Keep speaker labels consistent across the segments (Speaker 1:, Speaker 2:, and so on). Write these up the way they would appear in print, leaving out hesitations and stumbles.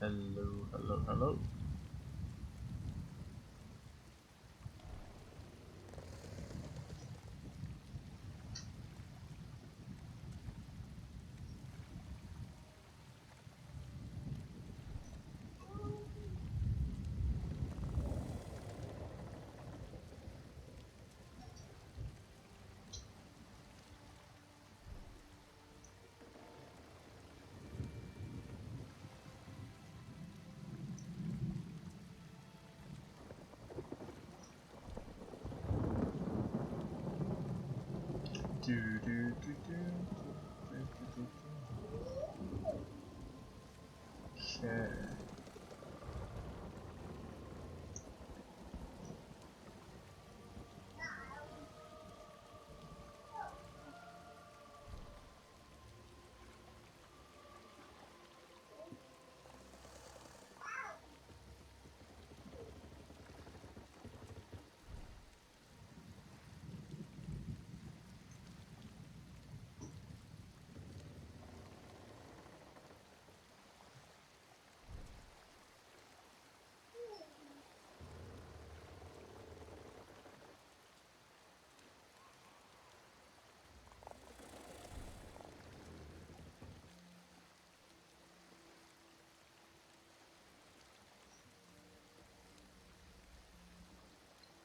Speaker 1: Hello, hello, hello. Okay.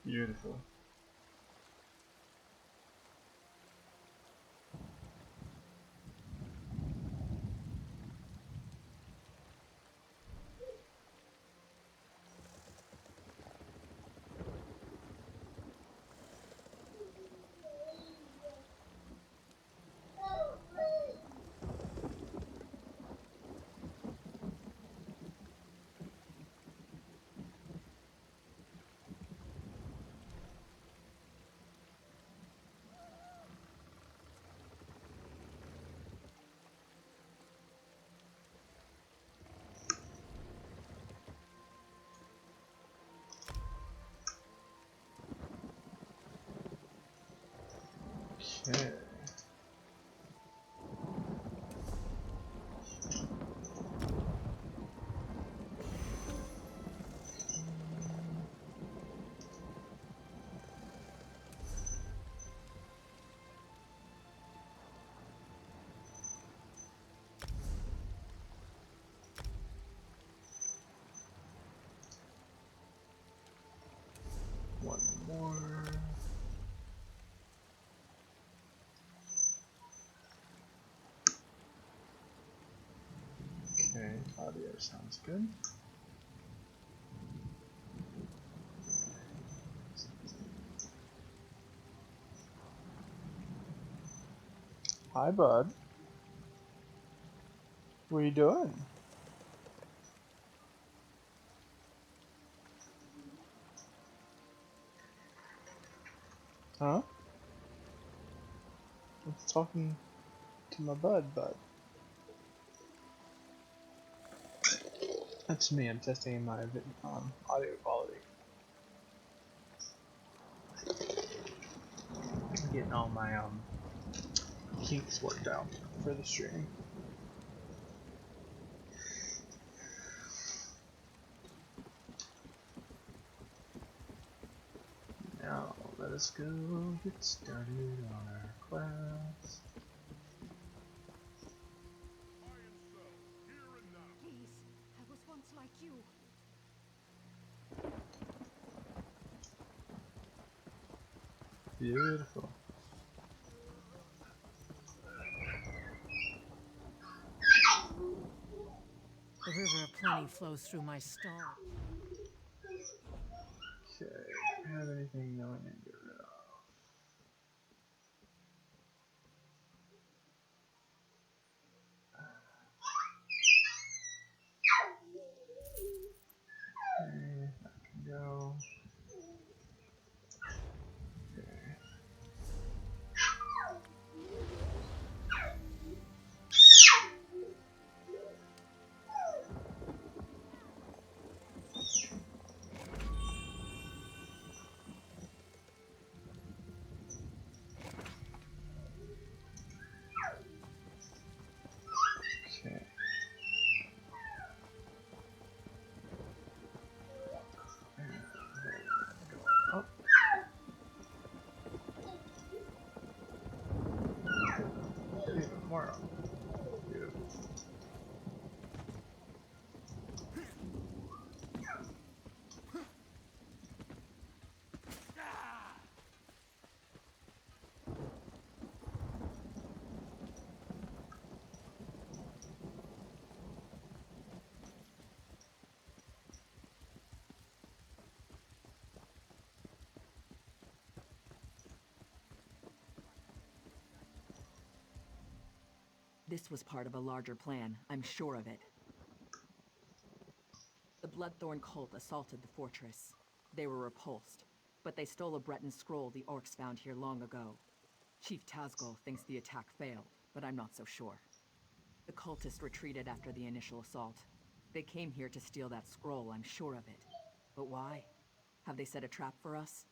Speaker 1: Beautiful. Okay. One more. Okay, audio sounds good. Hi, bud. What are you doing? Huh? I'm talking to my bud. That's me. I'm testing my audio quality. I'm getting all my kinks worked out for the stream. Now let us go get started on our class.
Speaker 2: Please, I was once like you.
Speaker 1: Beautiful.
Speaker 2: The river of plenty flows through my stall.
Speaker 1: Okay, do we have anything that we need to get rid of?
Speaker 3: This was part of a larger plan, I'm sure of it. The Bloodthorn cult assaulted the fortress. They were repulsed, but they stole a Breton scroll the orcs found here long ago. Chief Tazgol thinks the attack failed, but I'm not so sure. The cultists retreated after the initial assault. They came here to steal that scroll, I'm sure of it. But why? Have they set a trap for us?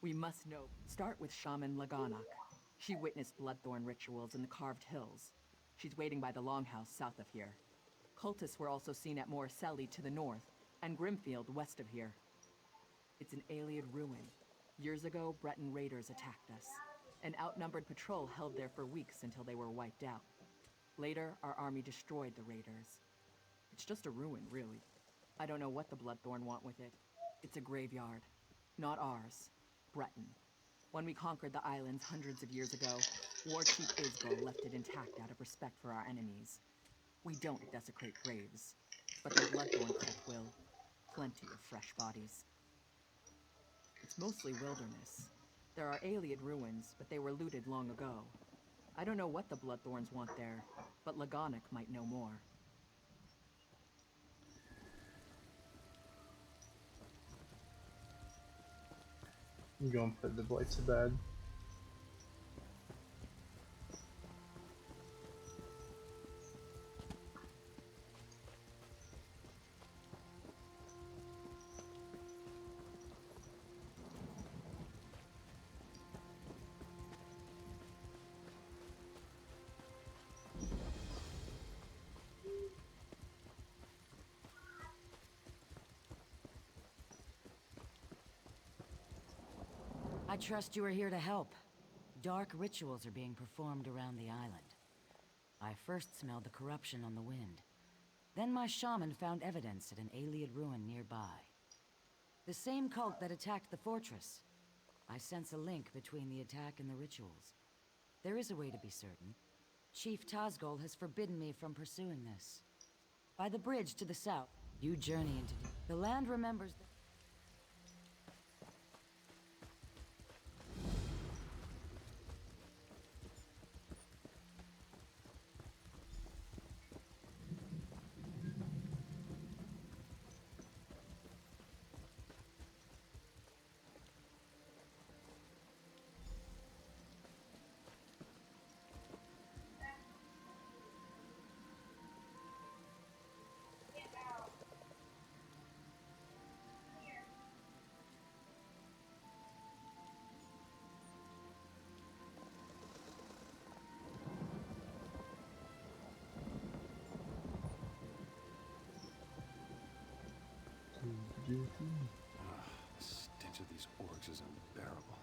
Speaker 3: We must know. Start with Shaman Laganak. She witnessed Bloodthorn rituals in the Carved Hills. She's waiting by the Longhouse south of here. Cultists were also seen at Morriselli to the north, and Grimfield west of here. It's an Aeliad ruin. Years ago, Breton raiders attacked us. An outnumbered patrol held there for weeks until they were wiped out. Later, our army destroyed the raiders. It's just a ruin, really. I don't know what the Bloodthorn want with it. It's a graveyard. Not ours. Breton. When we conquered the islands hundreds of years ago, War Chief Isgol left it intact out of respect for our enemies. We don't desecrate graves, but the Bloodthorn cult will. Plenty of fresh bodies. It's mostly wilderness. There are Aeliad ruins, but they were looted long ago. I don't know what the Bloodthorns want there, but Laganak might know more.
Speaker 1: I'm going to put the boy to bed.
Speaker 4: I trust you are here to help. Dark rituals are being performed around the island. I first smelled the corruption on the wind. Then my shaman found evidence at an Aeliad ruin nearby. The same cult that attacked the fortress. I sense a link between the attack and the rituals. There is a way to be certain. Chief Tazgol has forbidden me from pursuing this. By the bridge to the south, you journey into... The land remembers...
Speaker 5: The stench of these orcs is unbearable.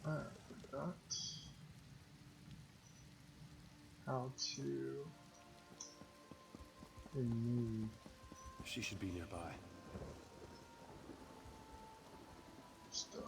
Speaker 1: I forgot how to remove
Speaker 5: She should be nearby.
Speaker 1: stuff.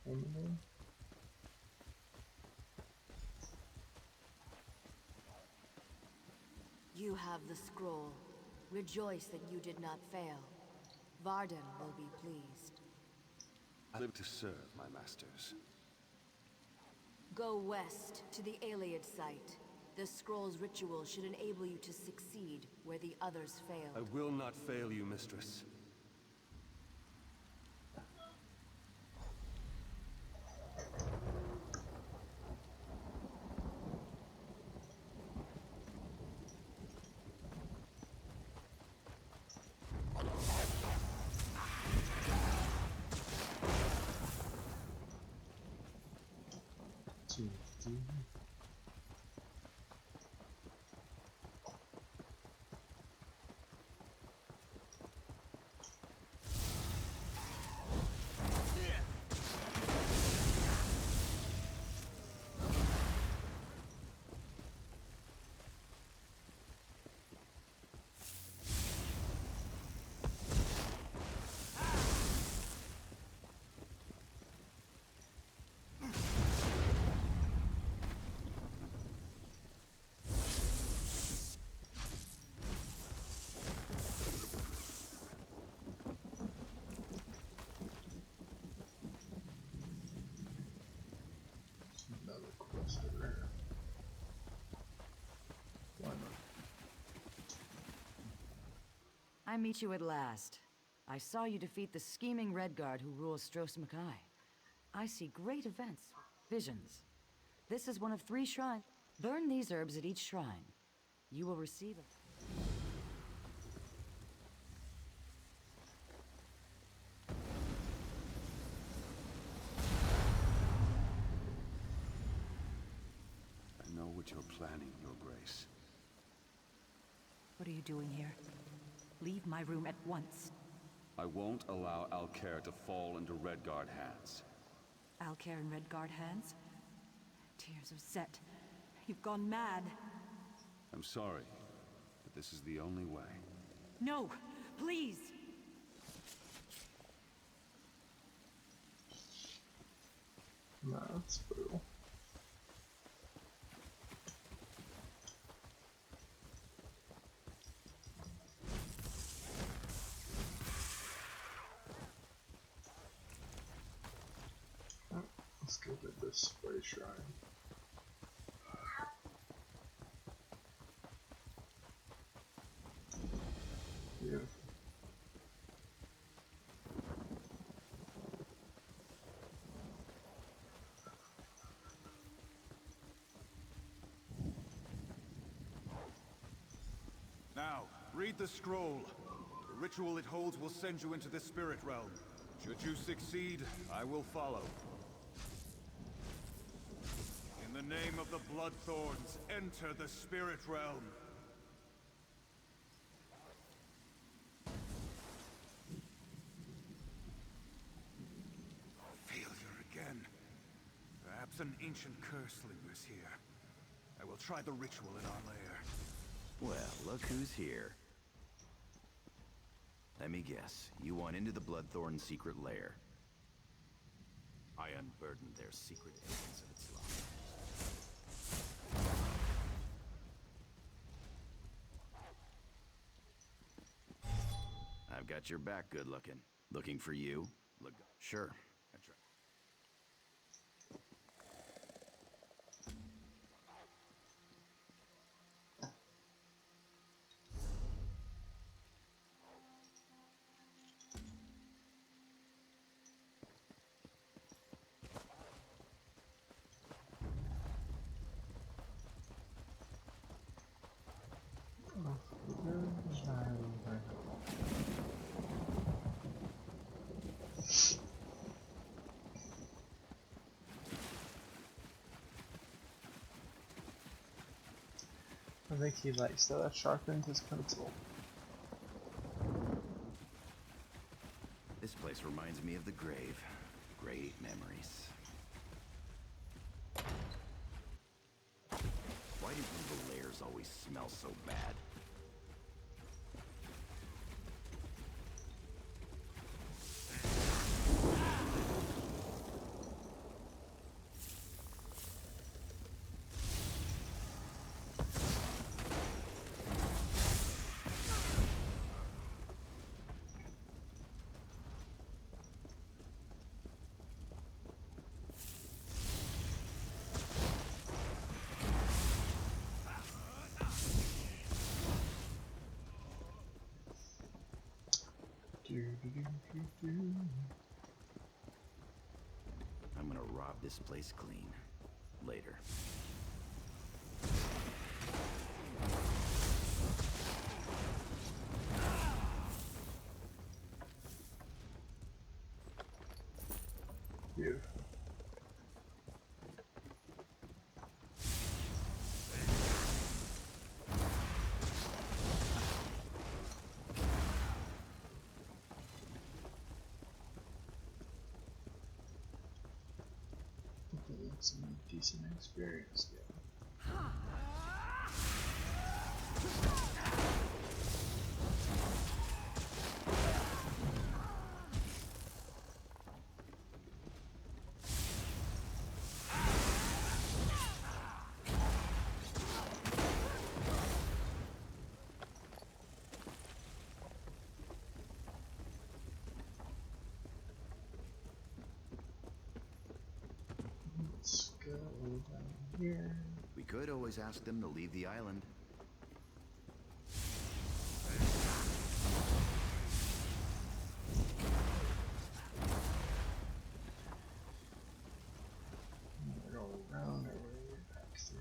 Speaker 1: Emily?
Speaker 4: You have the scroll.
Speaker 6: Rejoice that you did not fail. Varden will be pleased.
Speaker 5: I live to serve my masters.
Speaker 6: Go west to the Iliad site. The scroll's ritual should enable you to succeed where the others
Speaker 5: I
Speaker 6: failed.
Speaker 5: will not fail you, mistress.
Speaker 1: Two, three. Another quest over here. Why not?
Speaker 4: I meet you at last. I saw you defeat the scheming Redguard who rules Stros Mackay. I see great events, visions. This is one of 3 shrines. Burn these herbs at each shrine. You will receive a...
Speaker 5: I know what you're planning, Your Grace.
Speaker 3: What are you doing here? Leave my room at once.
Speaker 5: I won't allow Alcair to fall into Redguard hands.
Speaker 3: Alcair in Redguard hands? Tears of Set. You've gone mad.
Speaker 5: I'm sorry, but this is the only way.
Speaker 3: No! Please!
Speaker 1: No, that's brutal. Let's go to this spray shrine. Beautiful.
Speaker 7: Now, read the scroll. The ritual it holds will send you into the spirit realm. Should you succeed, I will follow. In the name of the Bloodthorns, enter the spirit realm. Failure again. Perhaps an ancient curse lingers here. I will try the ritual in our lair.
Speaker 8: Well, look who's here. Let me guess, you want into the Bloodthorn secret lair. I unburdened their secret agents of its life. I've got your back, good looking. Looking for you? Look, sure. That's right.
Speaker 1: I think he likes to sharpen his pencil.
Speaker 8: This place reminds me of the grave. Great memories. Why do evil lairs always smell so bad? I'm gonna rob this place clean. Later.
Speaker 1: Beautiful. Some decent experience there. Let's go down here.
Speaker 8: We could always ask them to leave the island.
Speaker 1: Go around our way back through.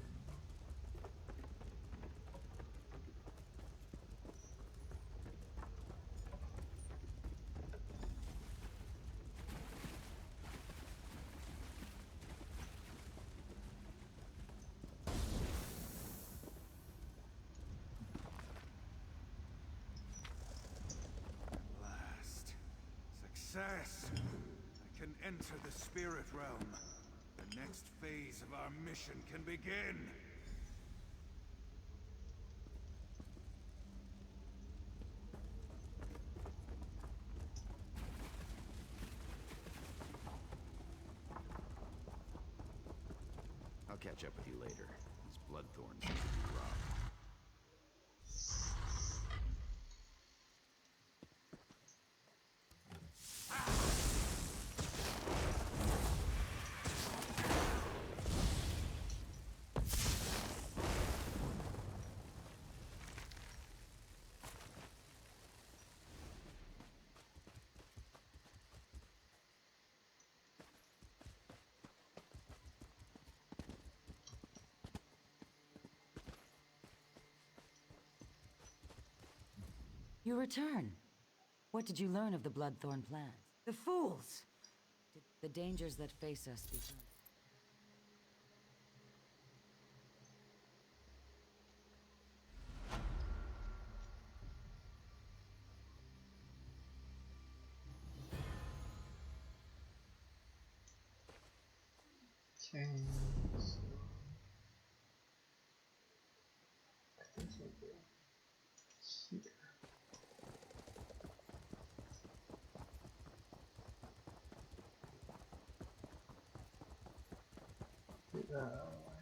Speaker 7: Last. Success! I can enter the spirit realm. The next phase of our mission can begin!
Speaker 8: I'll catch up with you later. These bloodthorns need to be robbed.
Speaker 4: You return. What did you learn of the Bloodthorn plans? The fools! The dangers that face us become.
Speaker 1: Okay, so I think we'll go here. Get that out of the way.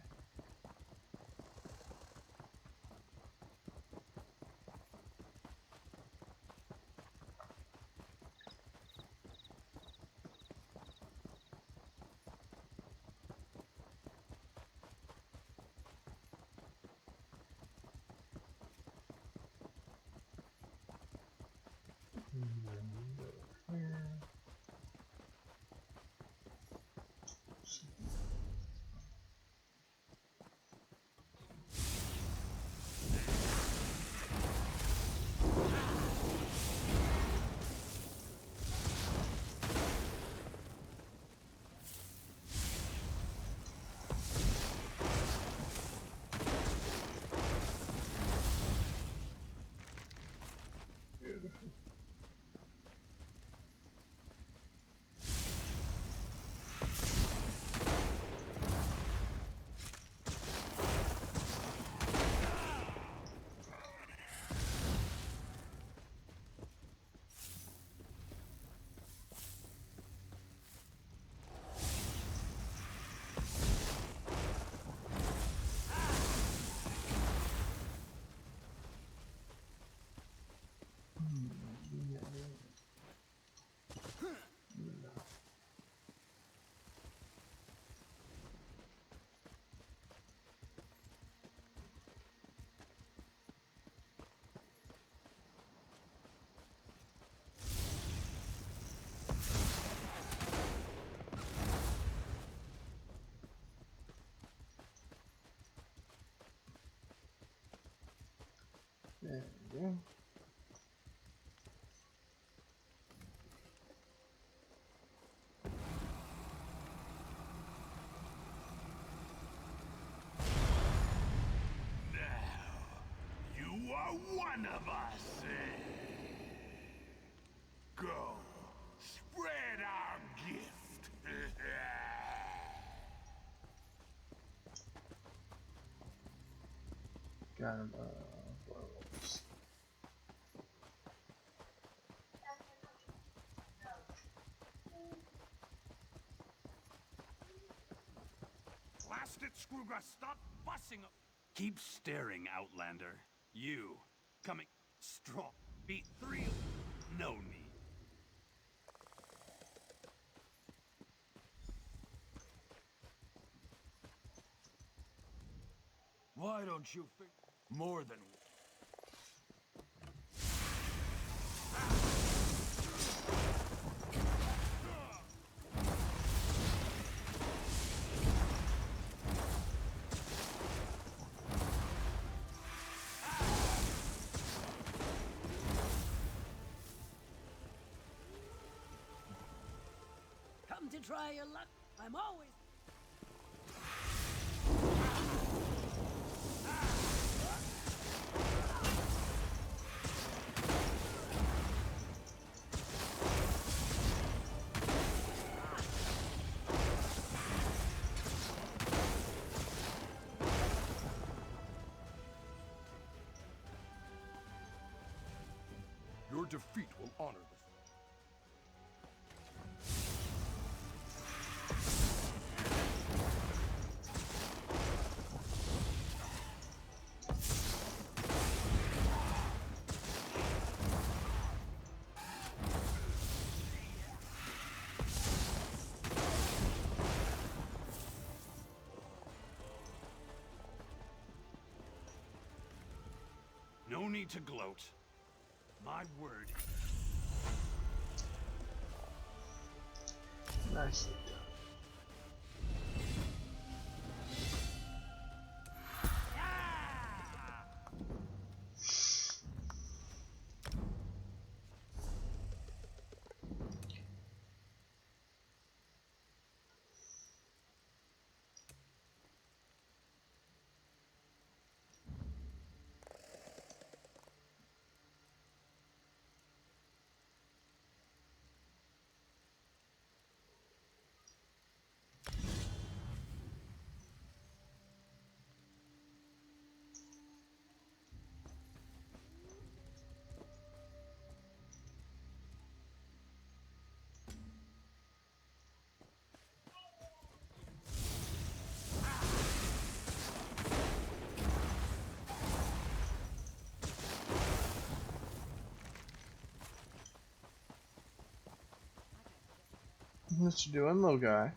Speaker 1: And then go here. There we go.
Speaker 9: You are one of us. Go, spread our gift.
Speaker 1: Got him. Werewolves.
Speaker 9: Blast it, Screwgrass, stop fussing. Keep staring, Outlander. You, coming strong. Beat 3. No need. Why don't you think more than...
Speaker 2: Come to try your luck. I'm always...
Speaker 9: Your defeat will honor this. No need to gloat. My word.
Speaker 1: Nicely done. What you doing, little guy?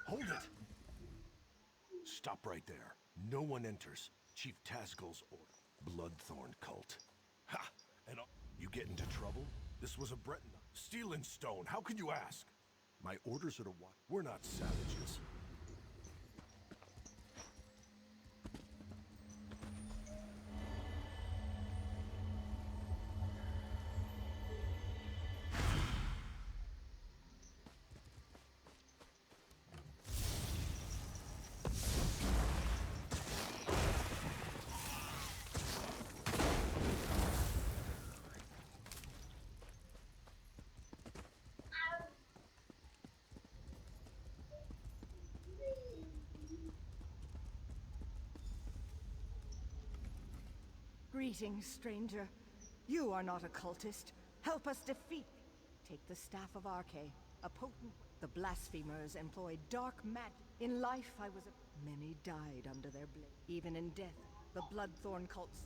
Speaker 9: Hold it! Stop right there. No one enters. Chief Tazgul's order. Bloodthorn cult. Ha! And you get into trouble? This was a Breton. Steel and stone. How could you ask? My orders are to watch. We're not savages.
Speaker 10: Greetings, stranger. You are not a cultist. Help us defeat. Take the Staff of Arche, a potent... The blasphemers employed dark magic. In life, I was a... Many died under their blade. Even in death, the Bloodthorn cults...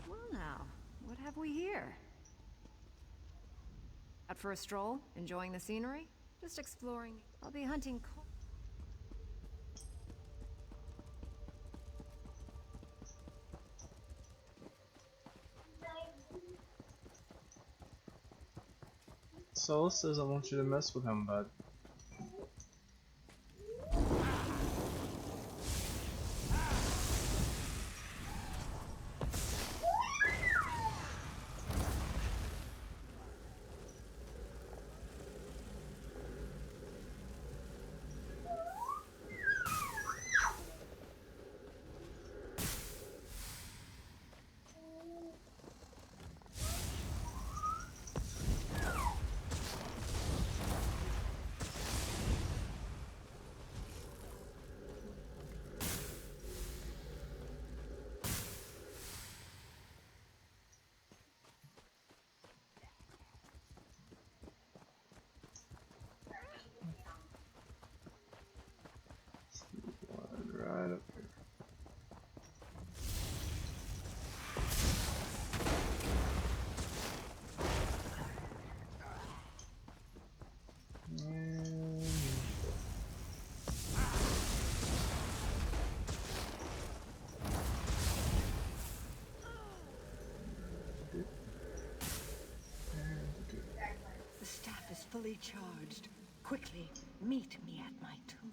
Speaker 3: Well now, what have we here? Out for a stroll? Enjoying the scenery? Just exploring. I'll be hunting...
Speaker 1: Solus says I want you to mess with him, bud. Right up here.
Speaker 10: The staff is fully charged. Quickly, meet me at my tomb.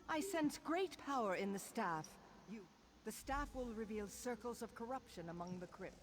Speaker 10: I sense great power in the staff. The staff will reveal circles of corruption among the crypts.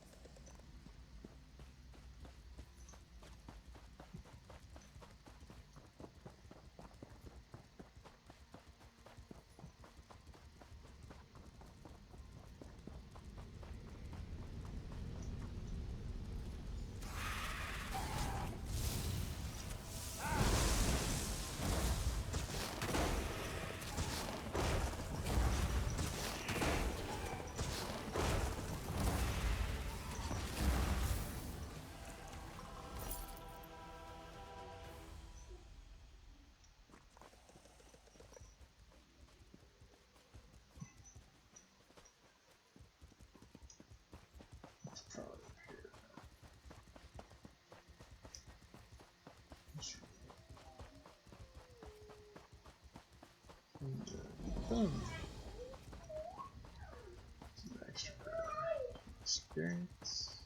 Speaker 1: Boom. Some extra experience.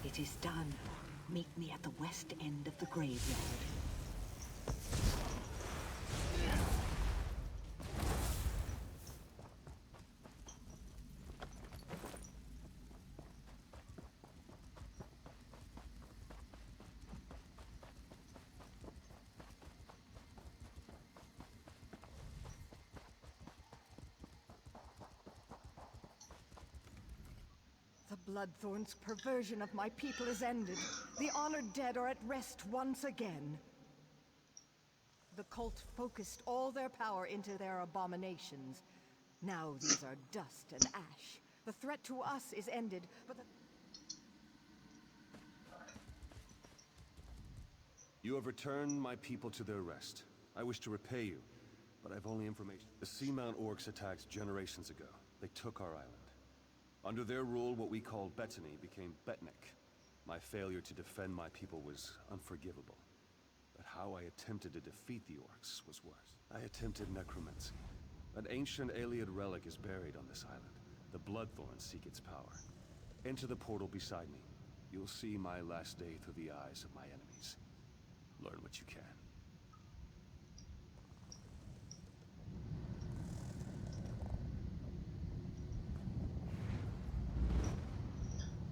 Speaker 10: It is done. Meet me at the west end of the graveyard. The Bloodthorn's perversion of my people is ended. The honored dead are at rest once again. The cult focused all their power into their abominations. Now these are dust and ash. The threat to us is ended, but the...
Speaker 5: You have returned my people to their rest. I wish to repay you, but I've only information. The Seamount Orcs attacked generations ago. They took our island. Under their rule, what we call Bettany became Betnik. My failure to defend my people was unforgivable. But how I attempted to defeat the Orcs was worse. I attempted necromancy. An ancient Ayleid relic is buried on this island. The Bloodthorns seek its power. Enter the portal beside me. You'll see my last day through the eyes of my enemies. Learn what you can.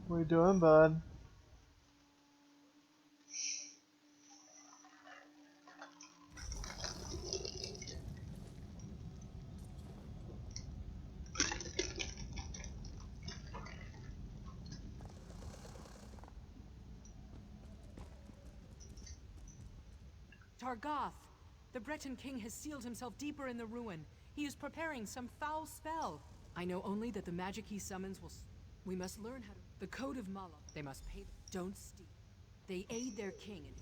Speaker 1: What are you doing, bud?
Speaker 2: Targoth! The Breton king has sealed himself deeper in the ruin. He is preparing some foul spell. I know only that the magic he summons will... We must learn how to... The Code of Mala. They must pay... Don't steal. They aid their king in...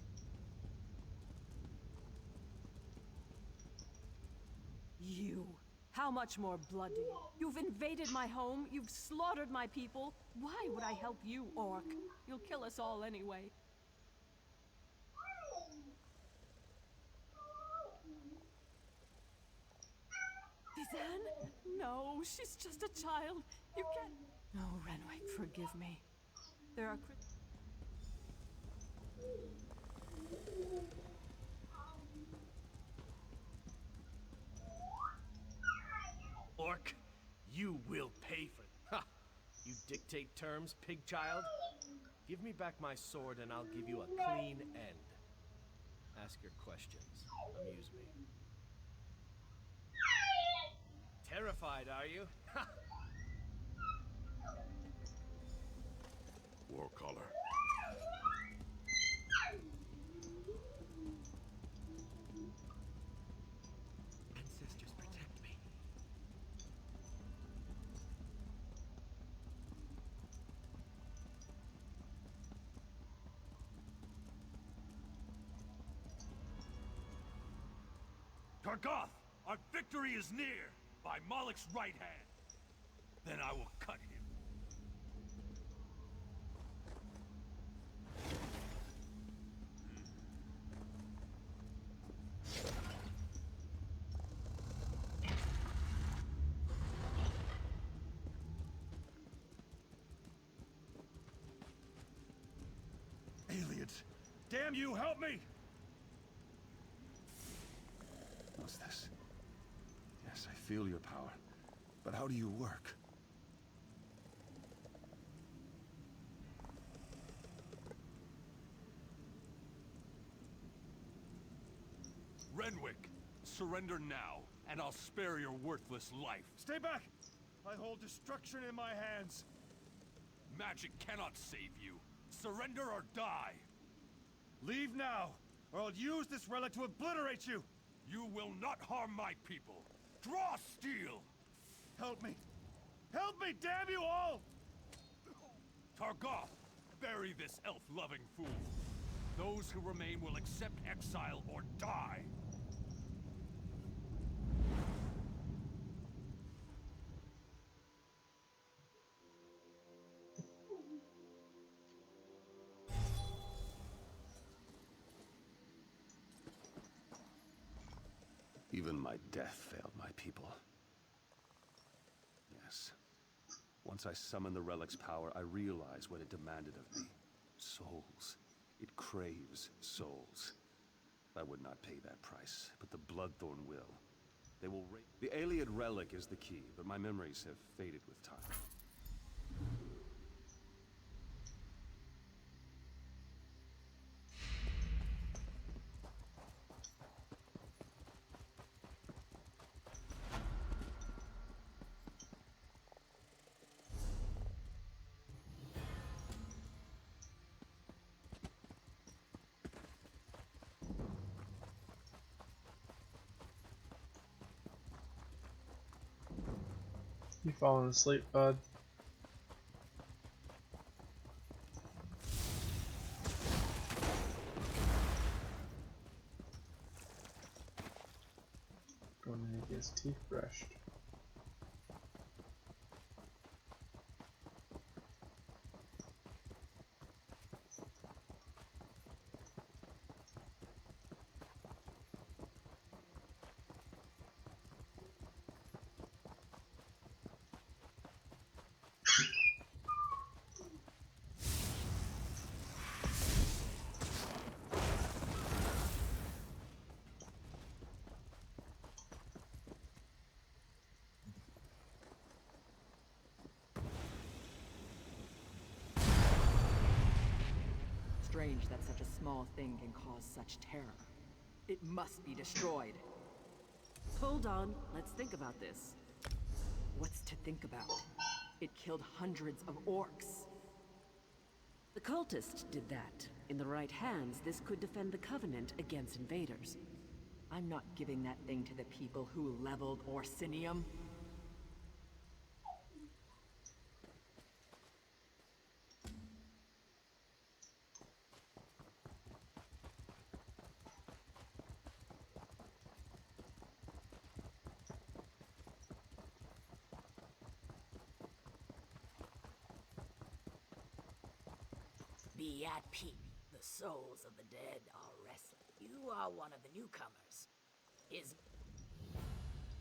Speaker 3: You! How much more blood do you... You've invaded my home, you've slaughtered my people. Why would I help you, Orc? You'll kill us all anyway. Dizanne? No, she's just a child. You can't...
Speaker 2: Oh, Renwick, forgive me.
Speaker 3: There are...
Speaker 11: Orc, you will pay for... Ha! You dictate terms, pig child? Give me back my sword and I'll give you a clean end. Ask your questions. Amuse me. Terrified, are you? Ha!
Speaker 9: Warcaller.
Speaker 11: Ancestors protect me.
Speaker 9: Targoth, our victory is near! By Malek's right hand. Then I will cut him. Aliens! Damn you, help me!
Speaker 5: What's this? Yes, I feel your power. But how do you work?
Speaker 9: Renwick, surrender now, and I'll spare your worthless life. Stay back! I hold destruction in my hands. Magic cannot save you. Surrender or die. Leave now, or I'll use this relic to obliterate you. You will not harm my people. Draw steel! Help me! Help me, damn you all! Targoth, bury this elf-loving fool. Those who remain will accept exile or die.
Speaker 5: Even my death failed my people. Yes. Once I summoned the relic's power, I realized what it demanded of me. Souls. It craves souls. I would not pay that price, but the Bloodthorn will. They will The Ayleid relic is the key, but my memories have faded with time.
Speaker 1: You falling asleep, bud? Going to get his teeth brushed.
Speaker 3: Strange that such a small thing can cause such terror. It must be destroyed.
Speaker 12: Hold on, let's think about this.
Speaker 3: What's to think about? It killed hundreds of orcs.
Speaker 12: The cultist did that. In the right hands, this could defend the Covenant against invaders.
Speaker 3: I'm not giving that thing to the people who leveled Orsinium.
Speaker 4: Be at peace. The souls of the dead are restless. You are one of the newcomers. Is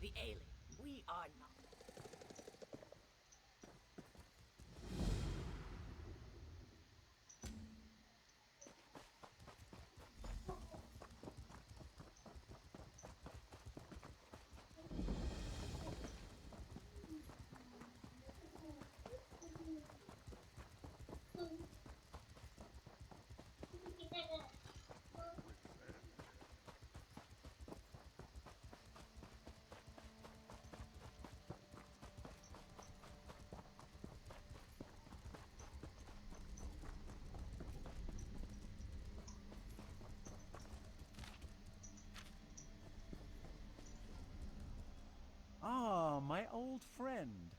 Speaker 4: the alien. We are not.
Speaker 13: Ah, my old friend.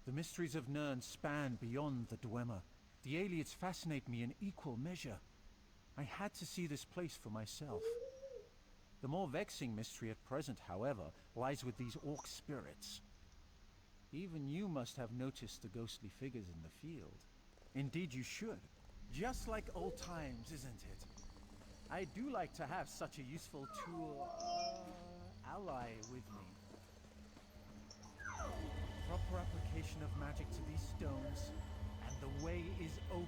Speaker 13: The mysteries of Nirn span beyond the Dwemer. The Aliens fascinate me in equal measure. I had to see this place for myself. The more vexing mystery at present, however, lies with these orc spirits. Even you must have noticed the ghostly figures in the field. Indeed you should. Just like old times, isn't it? I do like to have such a useful tool, ally with me. Proper application of magic to these stones, and the way is open.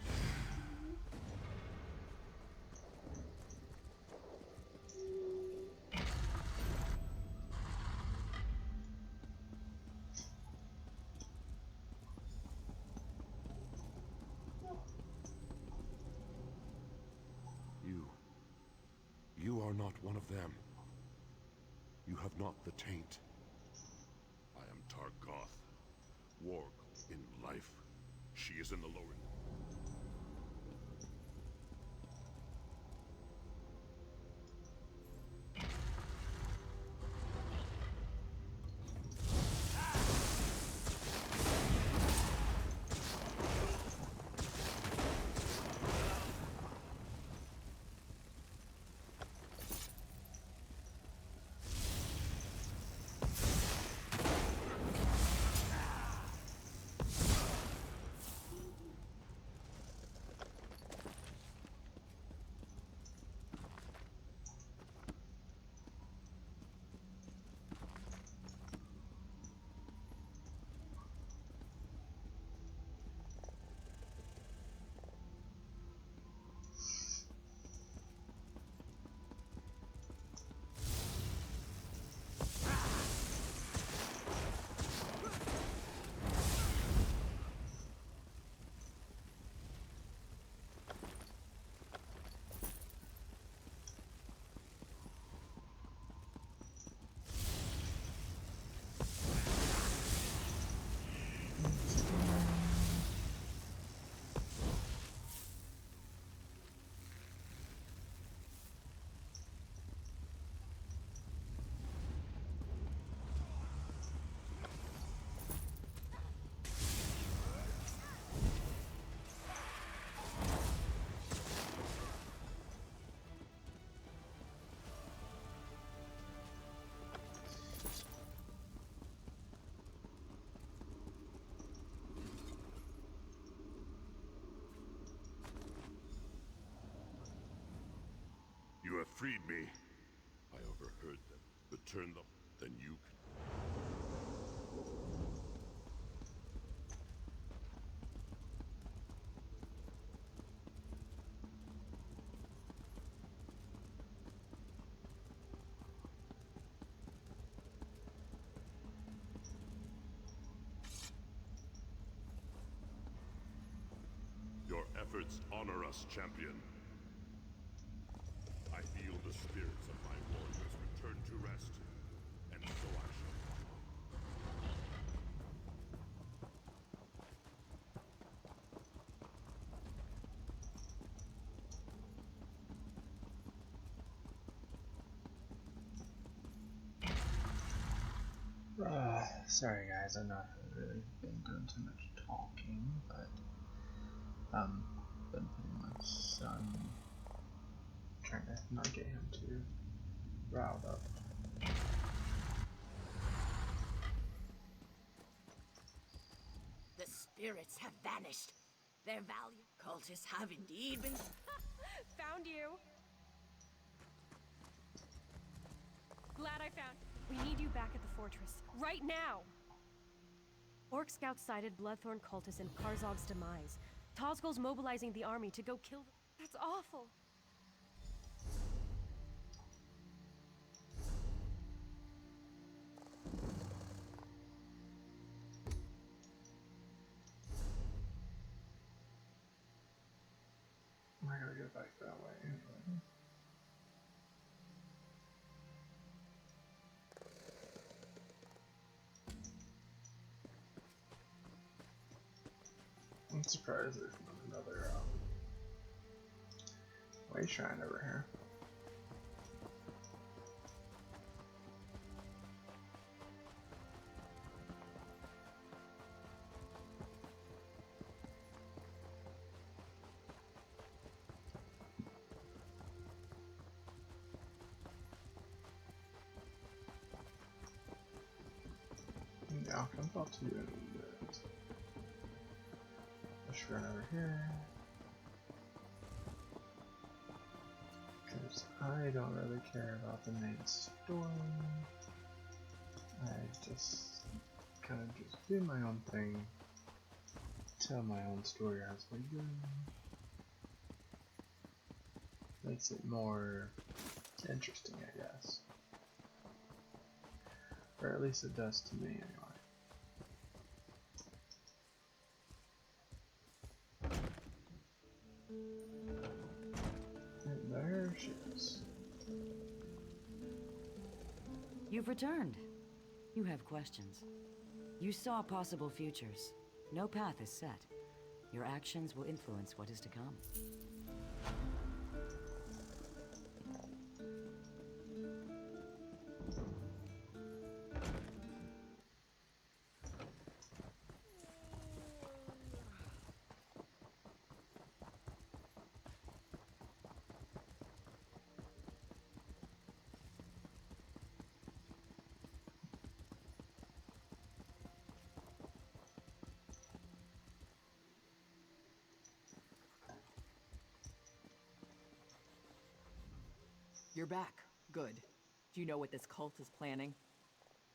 Speaker 9: You are not one of them. You have not the taint. I am Targoth. Warg in life. She is in the lower... have freed me. I overheard them. Return them, then you can... Your efforts honor us, champion. I feel the spirits of my warriors return to rest, and so I shall follow.
Speaker 1: Sorry guys, I've not really been doing too much talking, but been putting my son, trying to not get him too riled up.
Speaker 14: The spirits have vanished. Their value cultists have indeed been
Speaker 15: Found you. Glad I found. We need you back at the fortress right now. Orc scouts sighted Bloodthorn cultists in Karzog's demise. Tozgol's mobilizing the army to go kill them. That's awful.
Speaker 1: I gotta go back that way anyway. I'm surprised there's not another way shrine over here. Yeah, I'll come talk to you in a bit. Let's run over here. Because I don't really care about the main story. I just kind of just do my own thing. Tell my own story as we go. Makes it more interesting, I guess. Or at least it does to me anyway. And there she is.
Speaker 4: You've returned. You have questions. You saw possible futures. No path is set. Your actions will influence what is to come.
Speaker 3: You're back. Good. Do you know what this cult is planning?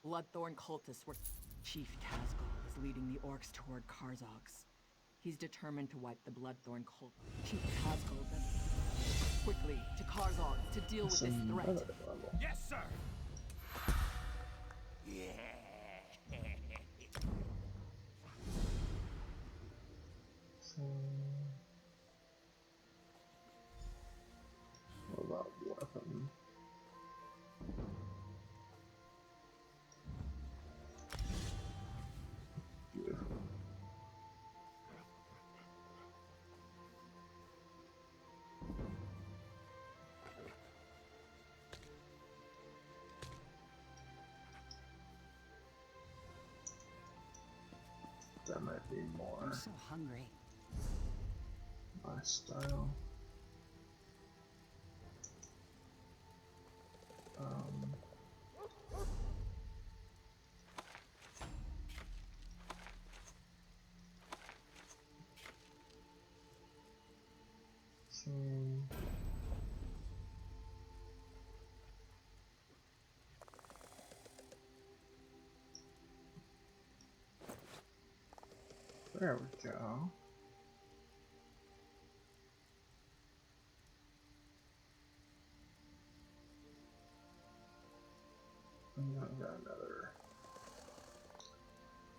Speaker 3: Bloodthorn cultists were... Chief Tazgol is leading the orcs toward Karzog's. He's determined to wipe the Bloodthorn cult. Chief Tazgol does... Quickly, to Karzog's to deal with this threat.
Speaker 11: Yes, sir!
Speaker 1: So, what about weapon? Beautiful. That might be more.
Speaker 4: I'm so hungry.
Speaker 1: My style. So There we go. And then I've got another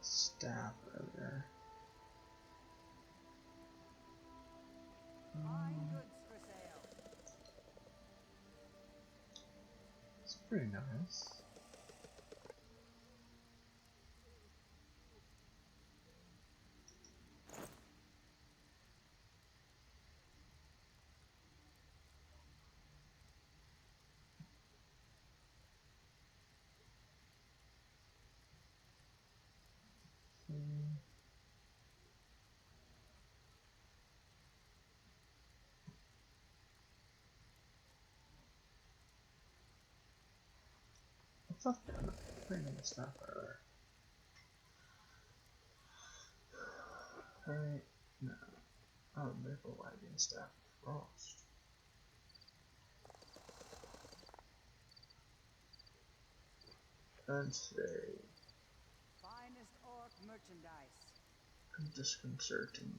Speaker 1: staff right there. It's pretty nice. What's up there? I'm putting the stuff earlier. Right? No. Oh, maple wagon staff frost. And say
Speaker 16: Finest orc merchandise.
Speaker 1: disconcerting.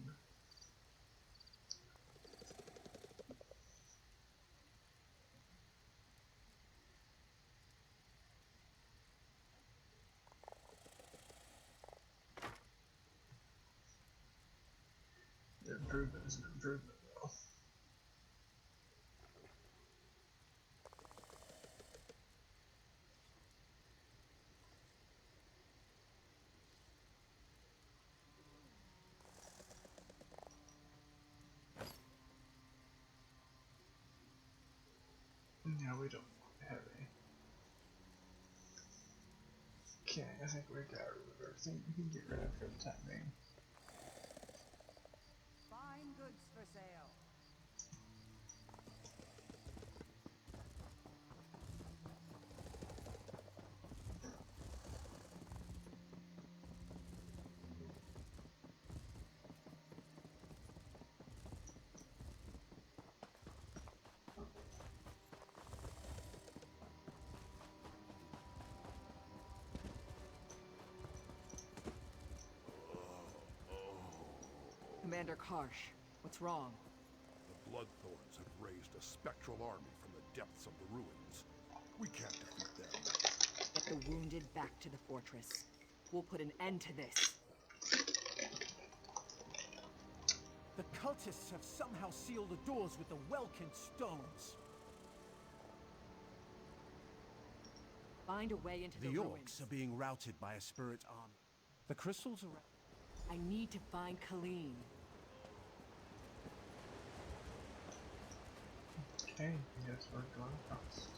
Speaker 1: The improvement is an improvement though. Yeah, we don't want heavy. Okay, I think we got rid of everything we can get rid of for the time being.
Speaker 16: Fine goods for sale.
Speaker 3: Commander Karsh, what's wrong?
Speaker 9: The Bloodthorns have raised a spectral army from the depths of the ruins. We can't defeat them.
Speaker 3: Get the wounded back to the fortress. We'll put an end to this.
Speaker 13: The cultists have somehow sealed the doors with the Welkin stones.
Speaker 3: Find a way into the
Speaker 13: The
Speaker 3: ruins.
Speaker 13: orcs are being routed by a spirit army. The crystals are...
Speaker 3: I need to find Colleen.
Speaker 1: Okay, I guess we're going fast.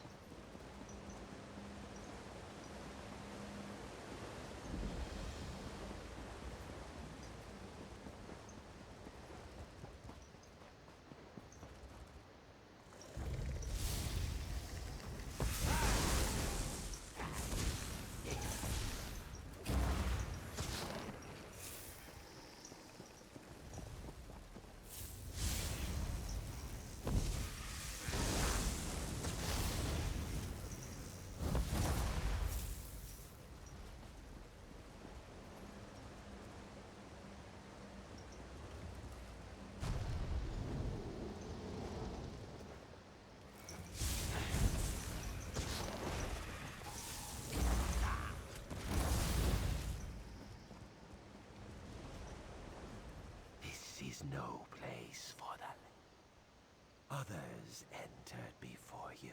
Speaker 11: This is no place for the... Others entered before you.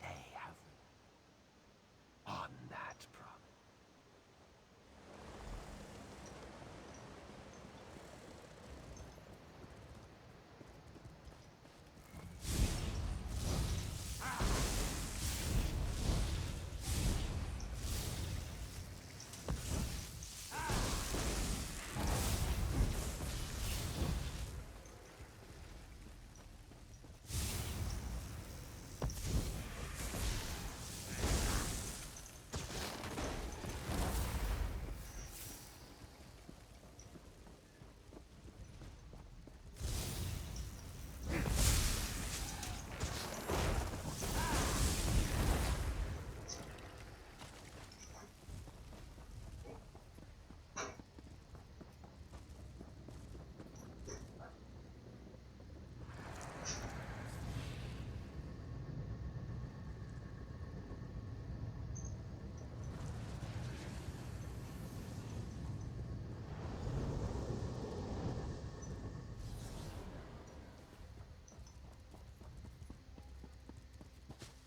Speaker 11: They have... on that promise.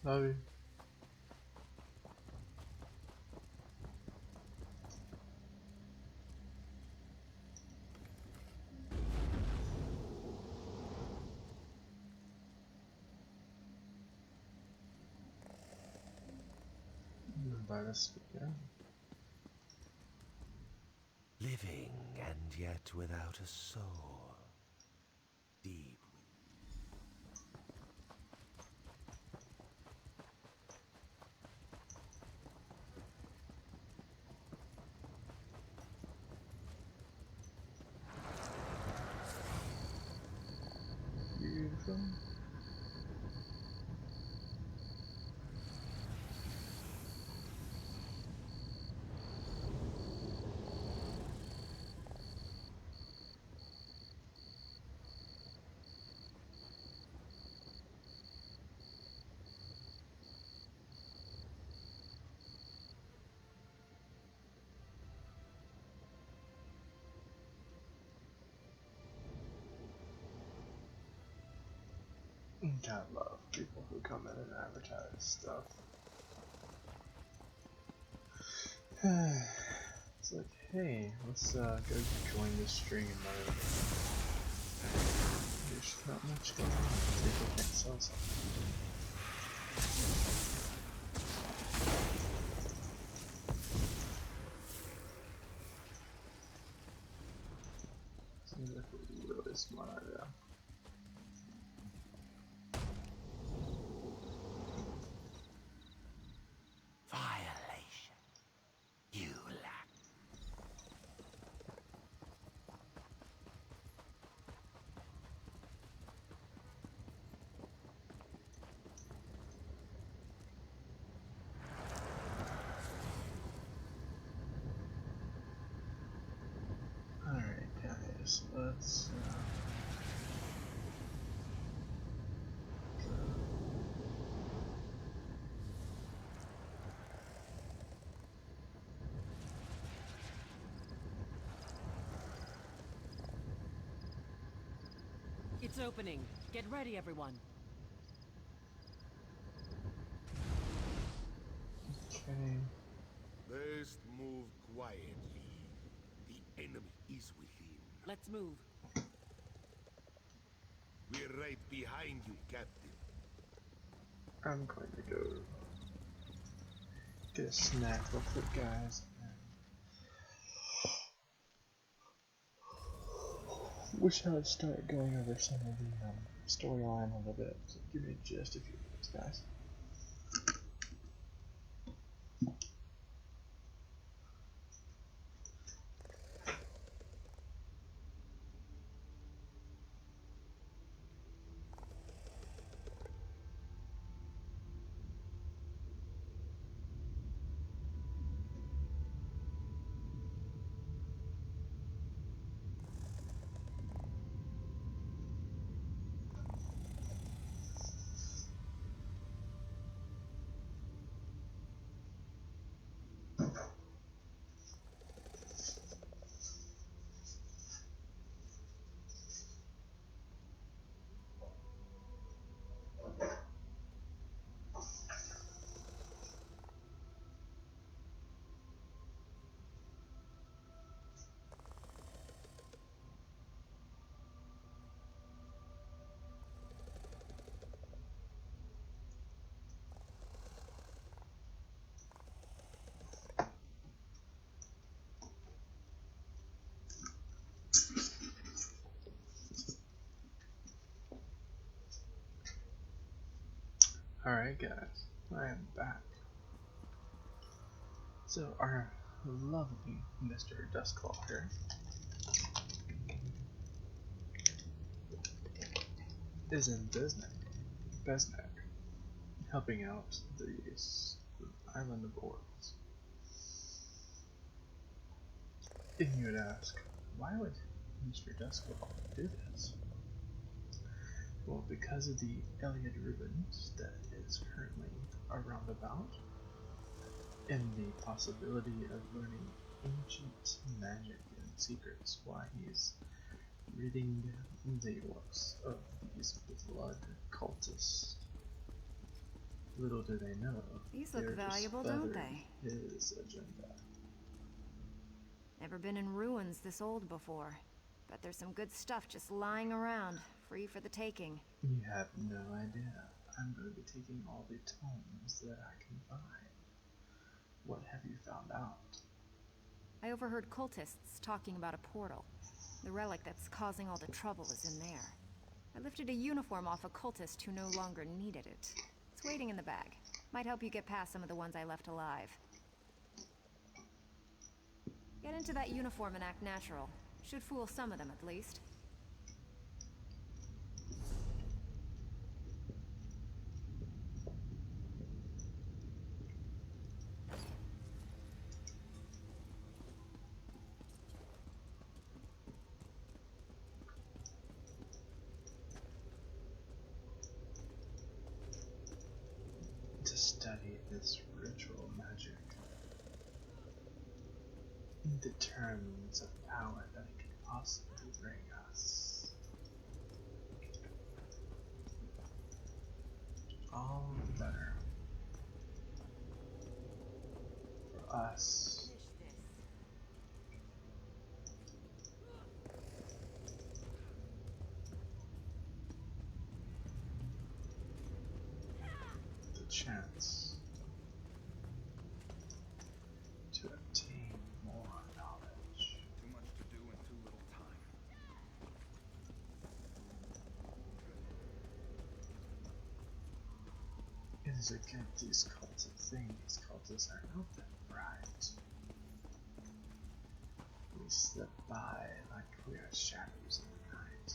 Speaker 1: Love you. Let us begin.
Speaker 9: Living and yet without a soul. Deep.
Speaker 1: Beautiful. I love people who come in and advertise stuff. It's like, hey, let's go join this stream mode. There's not much going on. People can't sell something. Seems like a really smart idea.
Speaker 9: Violation. You lack.
Speaker 1: Alright, guys, let's
Speaker 3: It's opening. Get ready, everyone.
Speaker 1: okay.
Speaker 9: Best move quietly. The enemy is within.
Speaker 3: Let's move.
Speaker 9: We're right behind you, Captain.
Speaker 1: I'm going to go get a snack real quick, guys. Wish I'd start going over some of the storyline a little bit. So give me just a few minutes, guys. Alright, guys, I am back. So, our lovely Mr. Dustclaw here is in Besnek, helping out the island of orcs. And you would ask, why would Mr. Dustclaw do this? Well, because of the Iliad ruins that is currently around about, and the possibility of learning ancient magic and secrets, why he's ridding the orcs of these blood cultists. Little do they know,
Speaker 6: These look
Speaker 1: they're just
Speaker 6: valuable, don't
Speaker 1: furthering
Speaker 6: they?
Speaker 1: his agenda.
Speaker 6: Never been in ruins this old before. Bet there's some good stuff just lying around, free for the taking.
Speaker 1: You have no idea. I'm going to be taking all the tomes that I can find. What have you found out?
Speaker 6: I overheard cultists talking about a portal. The relic that's causing all the trouble is in there. I lifted a uniform off a cultist who no longer needed it. It's waiting in the bag. Might help you get past some of the ones I left alive. Get into that uniform and act natural. Should fool some of them at least.
Speaker 1: To study this ritual magic determines of power that it could possibly bring us. All the better for us. The chance to obtain more knowledge.
Speaker 7: Too much to do in too little time.
Speaker 1: It is against these cultists things. These cultists are not that bright. We slip by like we are shadows in the night.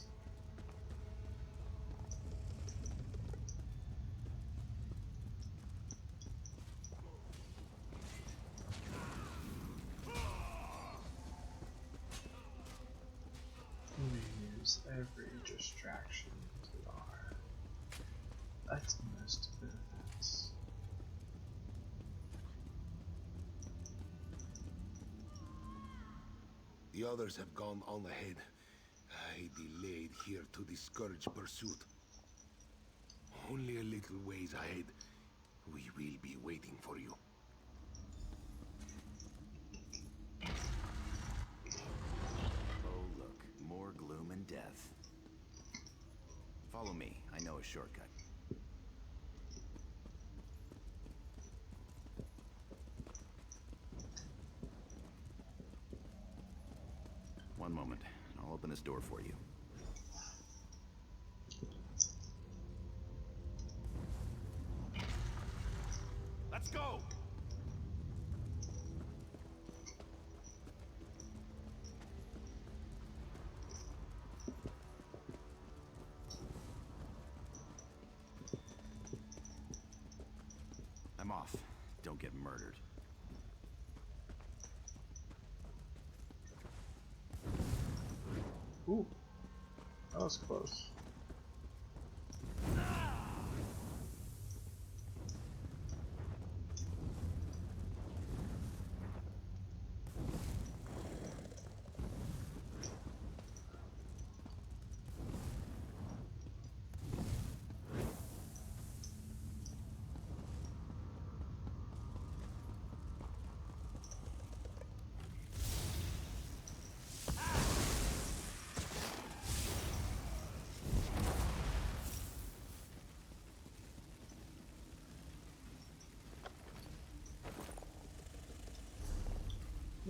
Speaker 1: We use every distraction to our utmost benefits.
Speaker 9: The others have gone on ahead. I delayed here to discourage pursuit. Only a little ways ahead. We will be waiting for you.
Speaker 8: Oh, look. More gloom and death. Follow me. I know a shortcut. One moment. I'll open this door for you.
Speaker 7: Let's go!
Speaker 8: I'm off. Don't get murdered.
Speaker 1: Ooh, that was close.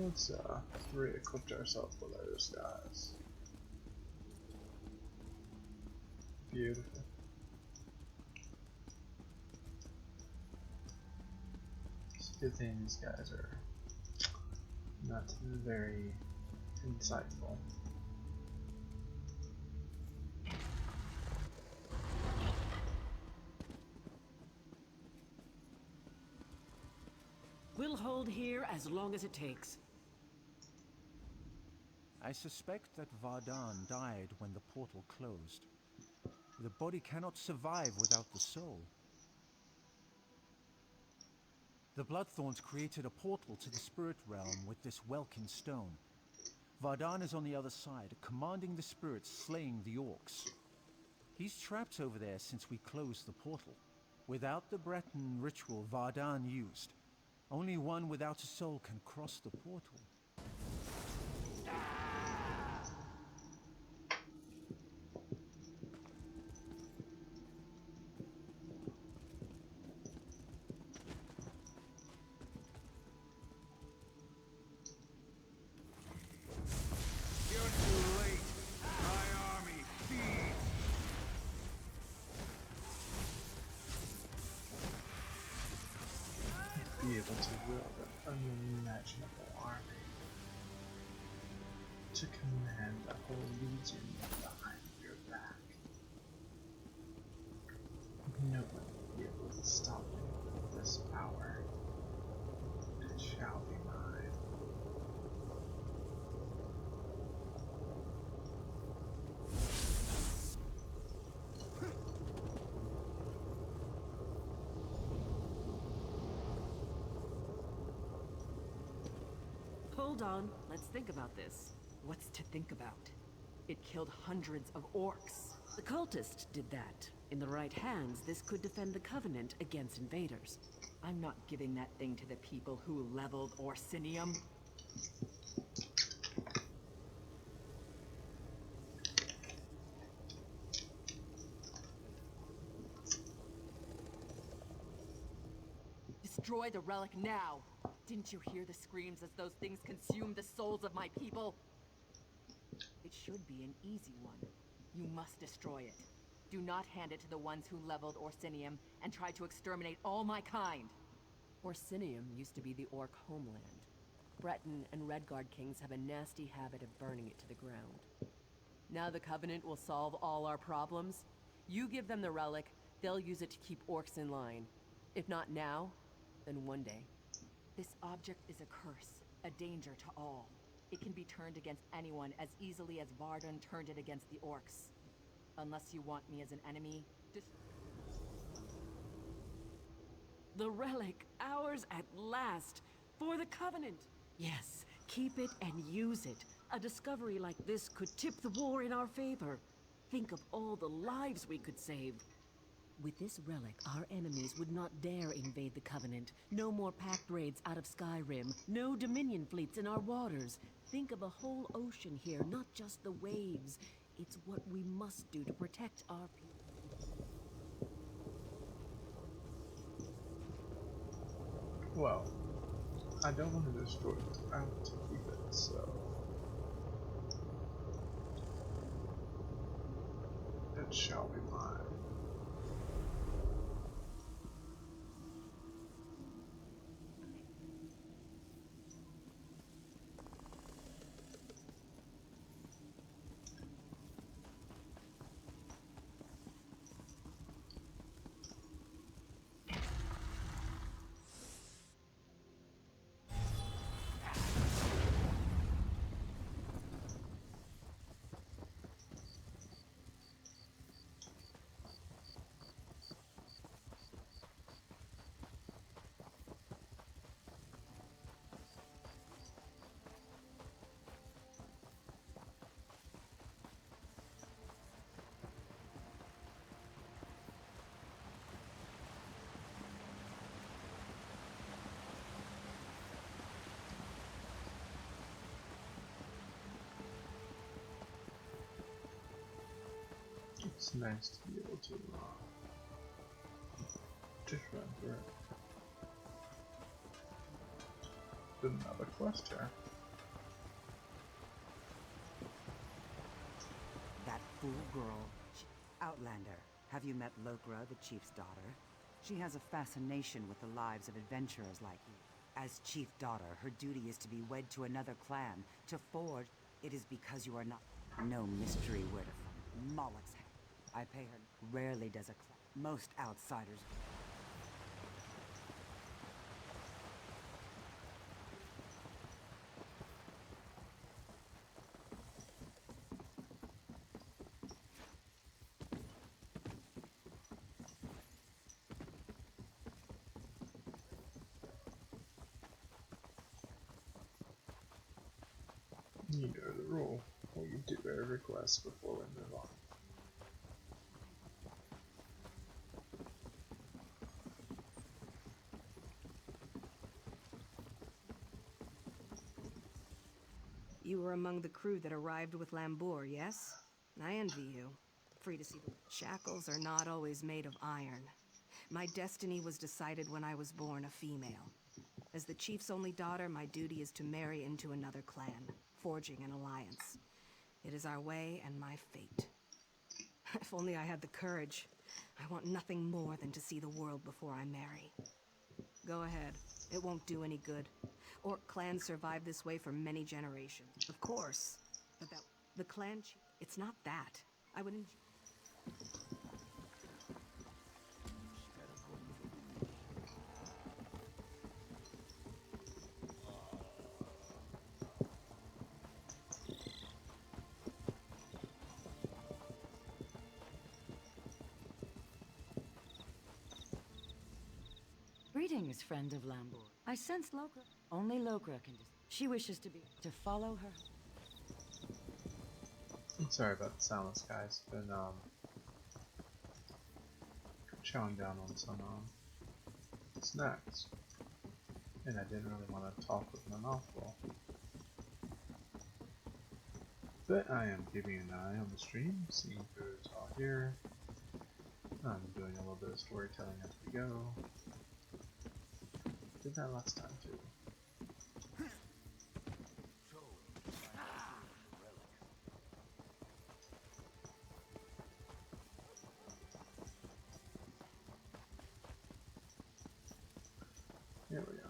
Speaker 1: Let's re-equip ourselves with our disguise. Beautiful. It's a good thing these guys are not very insightful.
Speaker 12: We'll hold here as long as it takes.
Speaker 13: I suspect that Vardan died when the portal closed. The body cannot survive without the soul. The Bloodthorns created a portal to the spirit realm with this Welkin stone. Vardan is on the other side, commanding the spirits slaying the orcs. He's trapped over there since we closed the portal. Without the Breton ritual Vardan used, only one without a soul can cross the portal.
Speaker 7: You're too late. My army feeds.
Speaker 1: Be able to wield an unimaginable army. To command a whole legion behind your back. No one will be able to stop me with this power. It shall be mine.
Speaker 12: Hold on, let's think about this.
Speaker 3: What's to think about? It killed hundreds of orcs.
Speaker 12: The cultist did that. In the right hands, this could defend the Covenant against invaders.
Speaker 3: I'm not giving that thing to the people who leveled Orsinium. Destroy the relic now! Didn't you hear the screams as those things consumed the souls of my people? It should be an easy one. You must destroy it. Do not hand it to the ones who leveled Orsinium and tried to exterminate all my kind.
Speaker 17: Orsinium used to be the Orc homeland. Breton and Redguard kings have a nasty habit of burning it to the ground. Now the Covenant will solve all our problems. You give them the relic, they'll use it to keep orcs in line. If not now, then one day.
Speaker 3: This object is a curse, a danger to all. It can be turned against anyone as easily as Vardan turned it against the orcs. Unless you want me as an enemy,
Speaker 12: The relic, ours at last, for the Covenant. Yes, keep it and use it. A discovery like this could tip the war in our favor. Think of all the lives we could save.
Speaker 17: With this relic, our enemies would not dare invade the Covenant. No more pact raids out of Skyrim. No Dominion fleets in our waters. Think of a whole ocean here, not just the waves. It's what we must do to protect our people.
Speaker 1: Well, I don't want to destroy it. I want to keep it, so... It shall be mine. It's nice to be able to just run through it. Another quest here.
Speaker 16: That fool girl. Outlander, have you met Lokra, the chief's daughter? She has a fascination with the lives of adventurers like you. As chief daughter, her duty is to be wed to another clan, to forge. It is because you are not. No mystery where to find Moloch's head. I pay her. Rarely does a clan. Most outsiders.
Speaker 1: You know the rule. What you do every quest before we move on.
Speaker 18: among the crew that arrived with Lambour, yes? I envy you. Free to see the shackles are not always made of iron. My destiny was decided when I was born a female. As the chief's only daughter, my duty is to marry into another clan, forging an alliance. It is our way and my fate. If only I had the courage. I want nothing more than to see the world before I marry. Go ahead. It won't do any good. Orc clans survived this way for many generations. Of course. But the clan chief... It's not that. I would enjoy...
Speaker 4: Greetings, friend of Lambour. I sense Lokra. Only Lokra can She wishes to follow her.
Speaker 1: I'm sorry about the soundless, guys. Been chowing down on some snacks, and I didn't really want to talk with my mouth full. But I am keeping an eye on the stream, seeing who's all here. I'm doing a little bit of storytelling as we go. Did that last time too. Here we go.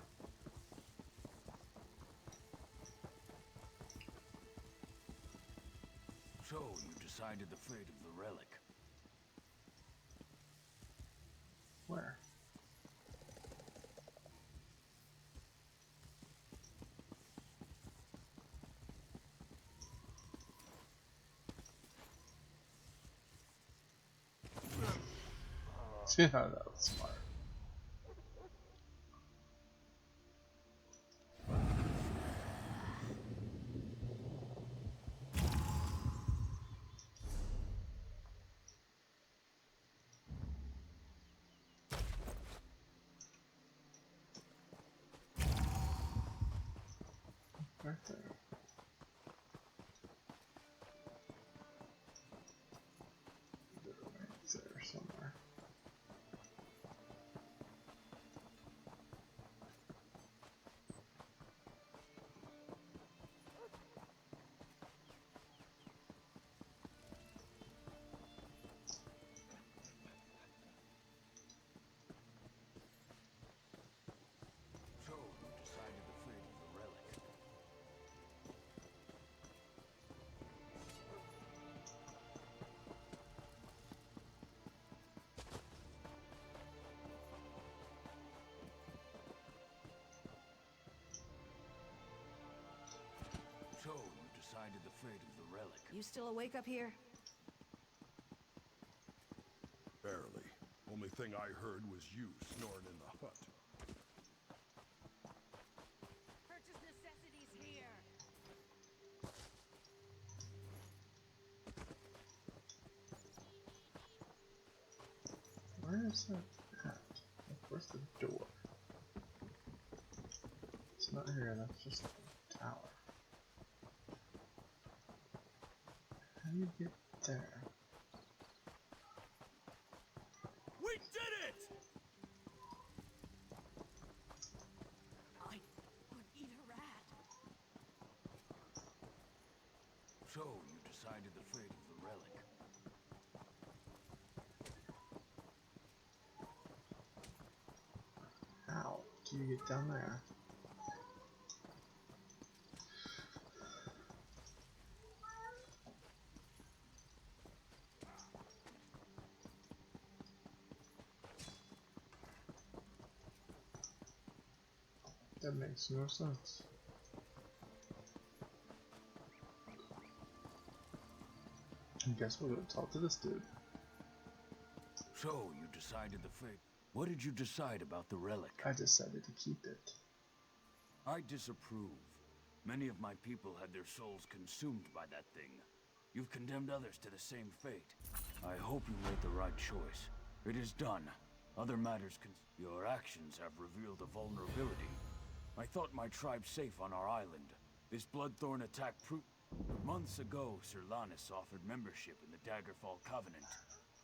Speaker 19: So, you decided the fate of the relic.
Speaker 1: Where? Yeah, that was smart. Right there. Right there somewhere.
Speaker 19: So, you decided the fate of the relic. So, you decided the fate of the relic.
Speaker 18: You still awake up here?
Speaker 9: Barely. Only thing I heard was you snoring in the hut.
Speaker 15: Purchase necessities here.
Speaker 1: Where is that at? Where's the door? It's not here, that's just a tower. How do you get there?
Speaker 11: We did it!
Speaker 14: I would eat a rat.
Speaker 19: So, you decided the fate of the relic.
Speaker 1: How do you get down there? That makes no sense. I guess we're gonna talk to this dude.
Speaker 19: So, you decided the fate. What did you decide about the relic?
Speaker 1: I decided to keep it.
Speaker 19: I disapprove. Many of my people had their souls consumed by that thing. You've condemned others to the same fate. I hope you made the right choice. It is done. Other matters Your actions have revealed a vulnerability. I thought my tribe safe on our island. This Bloodthorn attack Months ago, Sir Lannis offered membership in the Daggerfall Covenant.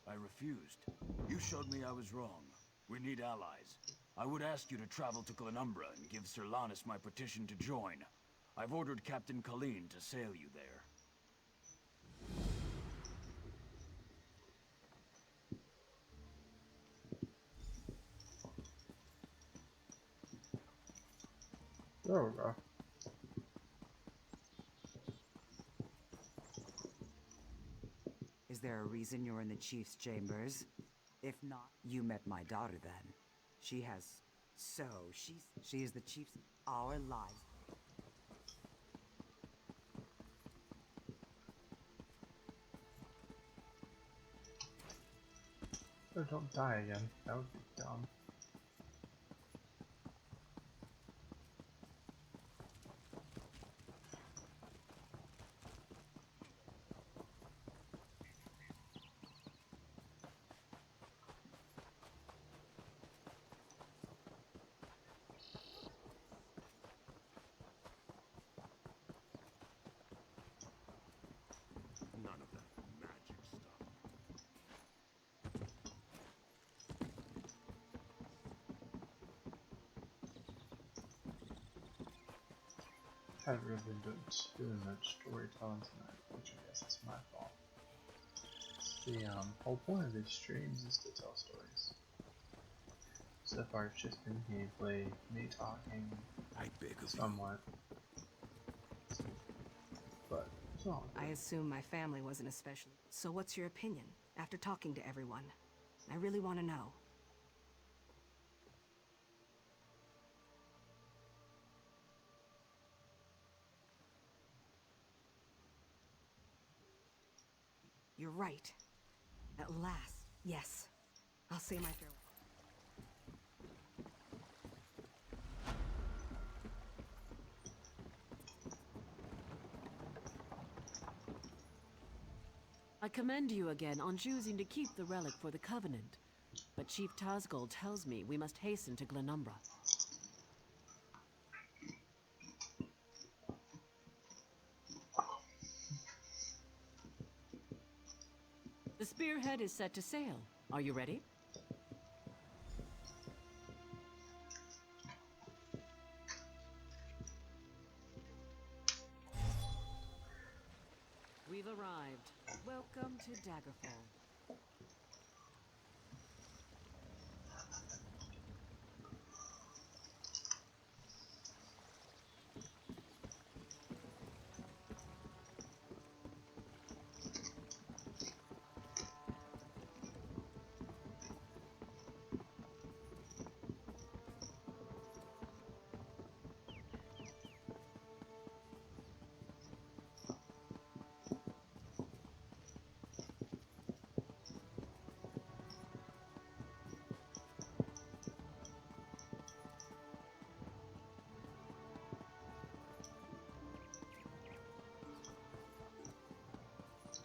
Speaker 19: I refused. You showed me I was wrong. We need allies. I would ask you to travel to Glenumbra and give Sir Lannis my petition to join. I've ordered Captain Colleen to sail you there.
Speaker 1: There we go.
Speaker 16: Is there a reason you're in the chief's chambers? If not, you met my daughter then. She is the chief's our lives.
Speaker 1: Oh, don't die again. That would be dumb.
Speaker 9: None of that magic stuff.
Speaker 1: Haven't really been doing much storytelling tonight, which I guess is my fault. The whole point of these streams is to tell stories. So far it's just been gameplay, me talking, somewhat. But it's all good.
Speaker 18: I assume my family wasn't especially. So what's your opinion, after talking to everyone? I really want to know. You're right. At last. Yes. I'll say my farewell.
Speaker 12: I commend you again on choosing to keep the relic for the Covenant. But Chief Tazgol tells me we must hasten to Glenumbra. The spearhead is set to sail. Are you ready? We've arrived. Welcome to Daggerfall.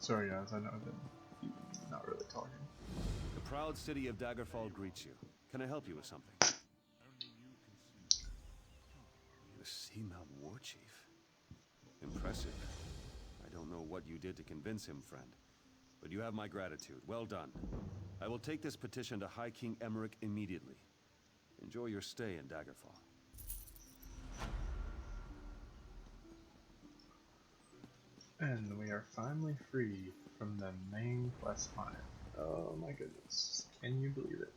Speaker 1: Sorry guys, I know that you're not really talking.
Speaker 5: The proud city of Daggerfall greets you. Can I help you with something? The Seamount War Chief. Impressive. I don't know what you did to convince him, friend. But you have my gratitude. Well done. I will take this petition to High King Emmerich immediately. Enjoy your stay in Daggerfall.
Speaker 1: And we are finally free from the main quest line. Oh my goodness. Can you believe it?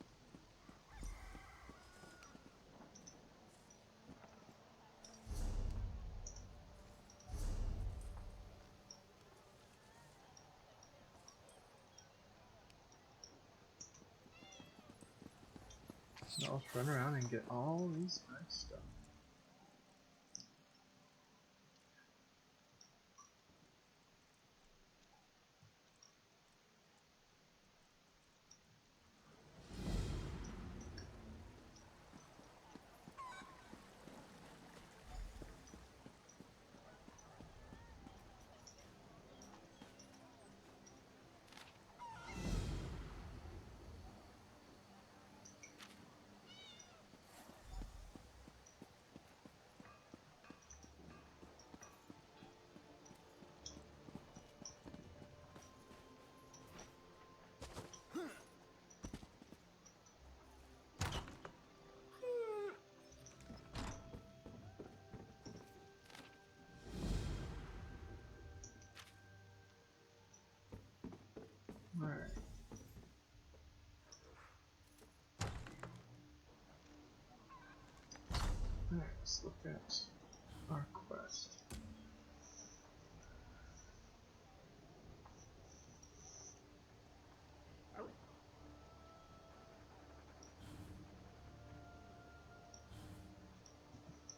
Speaker 1: Now let's run around and get all these nice stuff. Alright. Alright, let's look at our quest.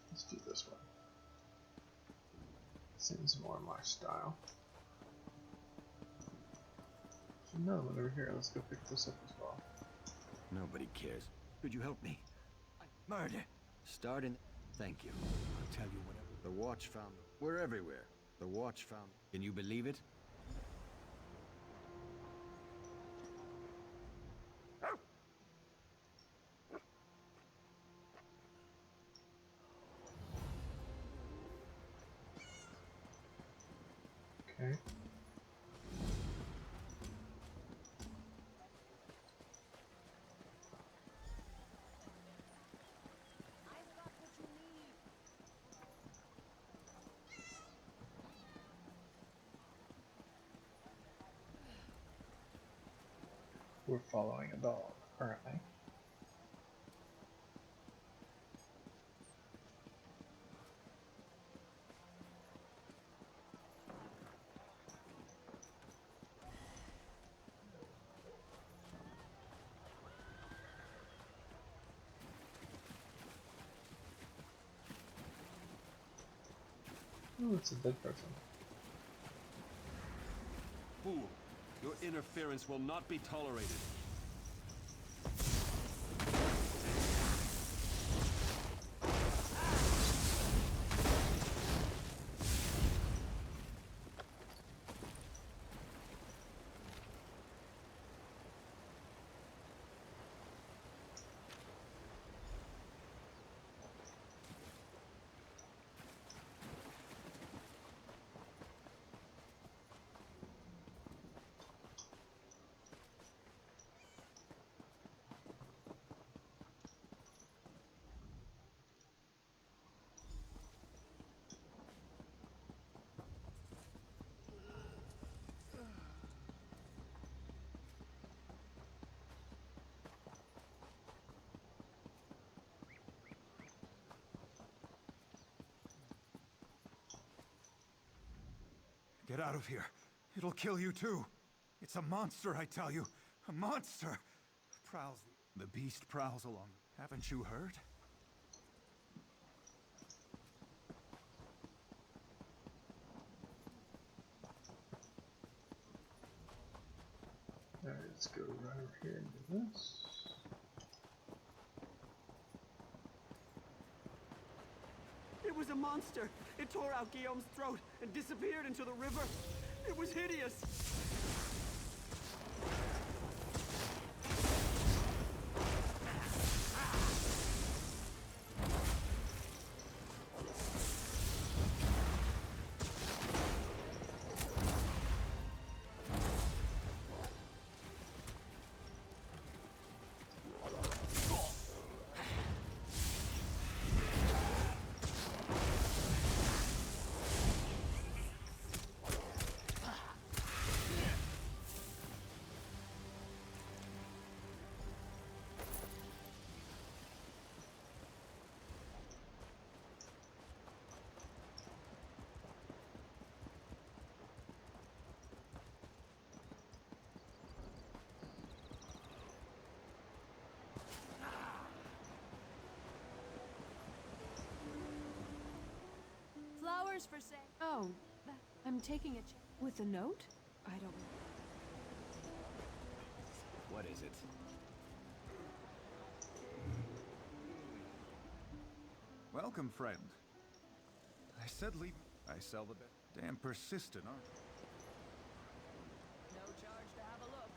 Speaker 1: Let's do this one. Seems more my style. There's another one over here. Let's go pick this up as well.
Speaker 8: Nobody cares. Could you help me? Murder. Starting. Thank you. I'll tell you whatever. The watch found them. We're everywhere. The watch found. Can you believe it?
Speaker 1: Okay. We're following a dog, aren't we? Oh, it's a dead person.
Speaker 5: Fool, your interference will not be tolerated.
Speaker 7: Get out of here. It'll kill you too. It's a monster, I tell you. A monster. Prowls. The beast prowls along. Haven't you heard?
Speaker 1: Alright, let's go right over here and do this.
Speaker 20: It was a monster. It tore out Guillaume's throat and disappeared into the river. It was hideous.
Speaker 15: Flowers for sale. Oh, I'm taking a chance.
Speaker 12: With a note?
Speaker 15: I don't know.
Speaker 8: What is it?
Speaker 7: Welcome, friend. I said leave. I sell the bit. Damn persistent, aren't you?
Speaker 12: No charge to have a look.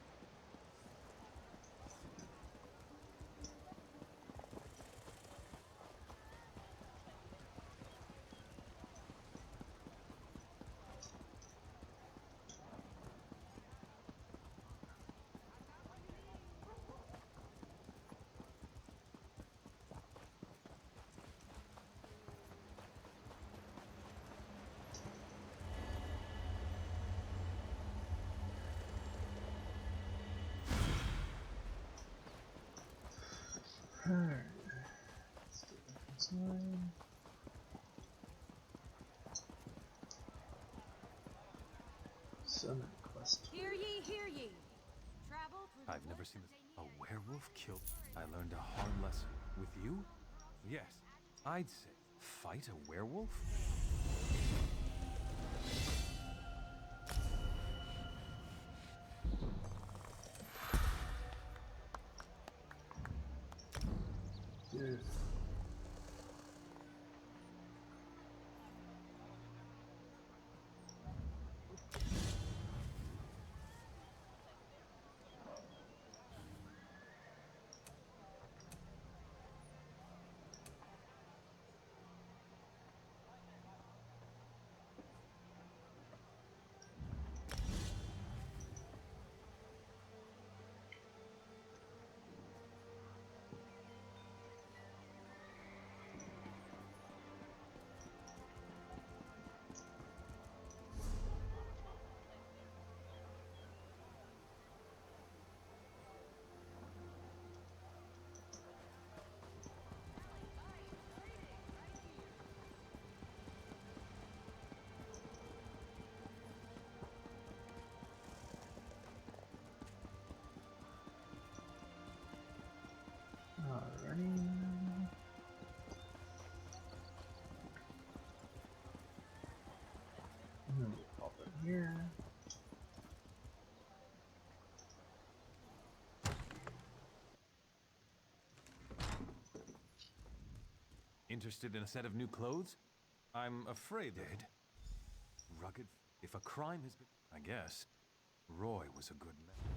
Speaker 1: sign. Summon quest.
Speaker 15: Hear ye, hear ye. Travel through the
Speaker 13: I've never
Speaker 15: woods
Speaker 13: seen
Speaker 15: of
Speaker 13: this. A
Speaker 15: Zaynir.
Speaker 13: werewolf killed. I learned a hard lesson. With you? Yes. I'd say. Fight a werewolf?
Speaker 1: Dude. Alrighty. I'm gonna pop in here.
Speaker 13: Interested in a set of new clothes? I'm afraid that... Rugged... If a crime has been... I guess. Roy was a good man.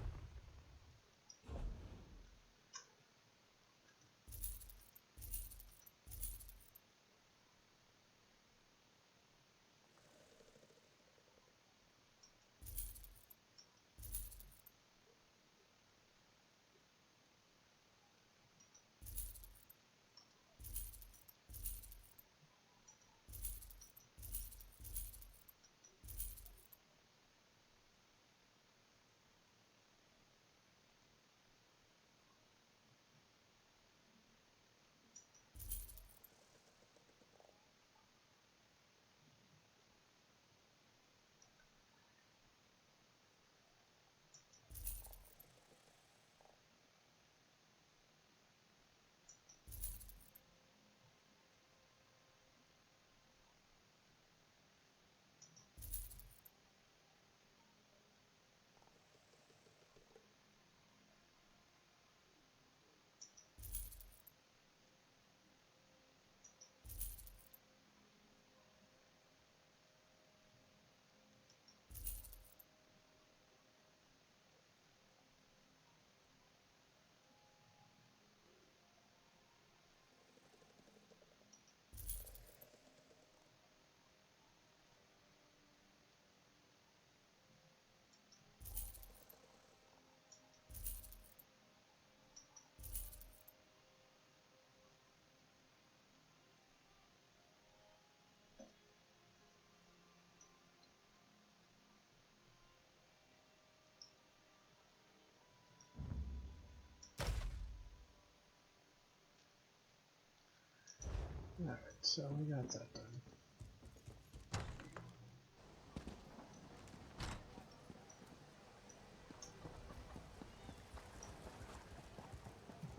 Speaker 1: Alright, so we got that done.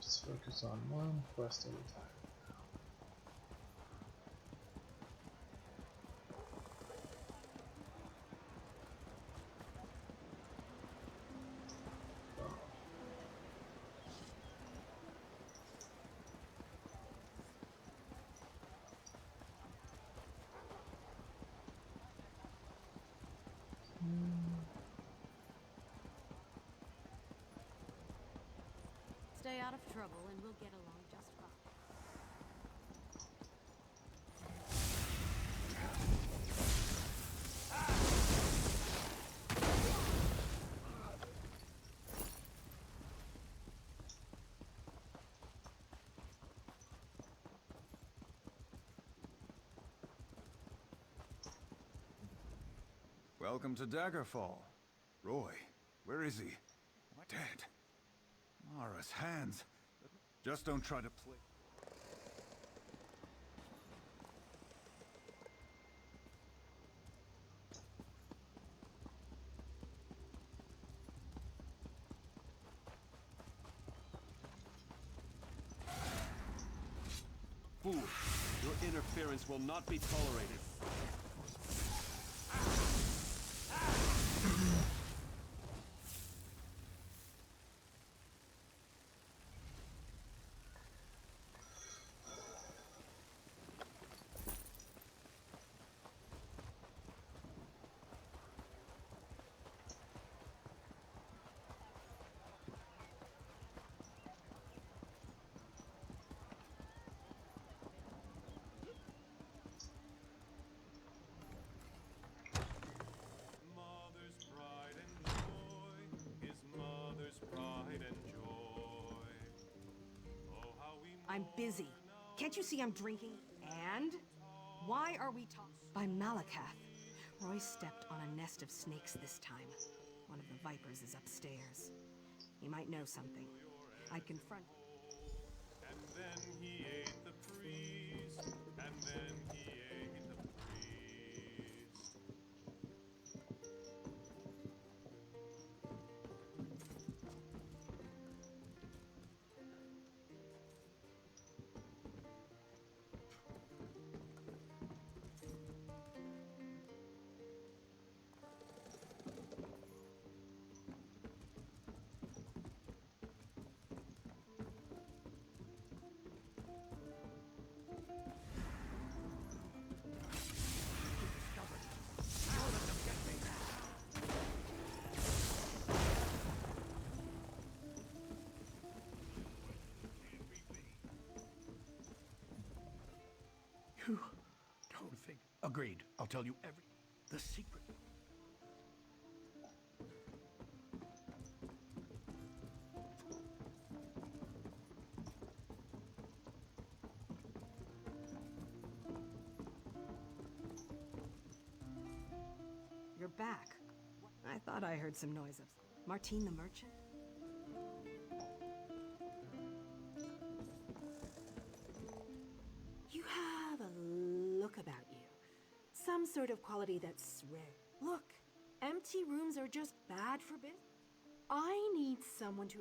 Speaker 1: Just focus on one quest at a time.
Speaker 15: Stay out of trouble and we'll get along just fine.
Speaker 7: Welcome to Daggerfall. Roy, where is he? What? Dead. Mara's hands. Just don't try to play.
Speaker 5: interference will not be tolerated.
Speaker 18: I'm busy. Can't you see I'm drinking? And? Why are we talking? By Malakath. Roy stepped on a nest of snakes this time. One of the vipers is upstairs. He might know something. I'd confront him.
Speaker 21: And then he ate the priest, and then he ate the priest.
Speaker 9: You don't think... Agreed. I'll tell you every... The secret.
Speaker 18: You're back. I thought I heard some noise of... Martine the merchant?
Speaker 22: You have a look about you. Some sort of quality that's rare. Look, empty rooms are just bad for business. I need someone to...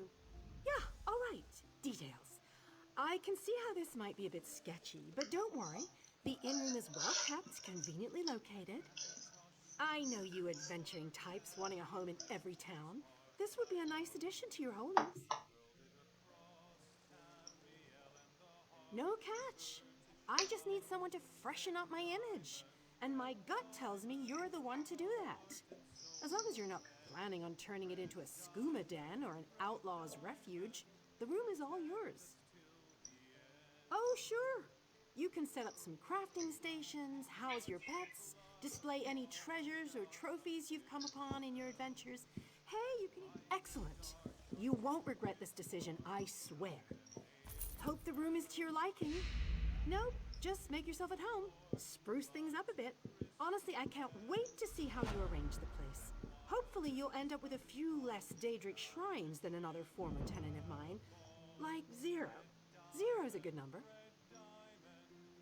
Speaker 22: Yeah, all right. Details. I can see how this might be a bit sketchy, but don't worry. The inn room is well kept, conveniently located. I know you adventuring types wanting a home in every town. This would be a nice addition to your holdings. No catch. I just need someone to freshen up my image. And my gut tells me you're the one to do that. As long as you're not planning on turning it into a skooma den or an outlaw's refuge, the room is all yours. Oh, sure. You can set up some crafting stations, house your pets, display any treasures or trophies you've come upon in your adventures. Hey, you can... Excellent. You won't regret this decision, I swear. Hope the room is to your liking. Nope, just make yourself at home. Spruce things up a bit. Honestly, I can't wait to see how you arrange the place. Hopefully you'll end up with a few less Daedric shrines than another former tenant of mine. Like 0. 0's a good number.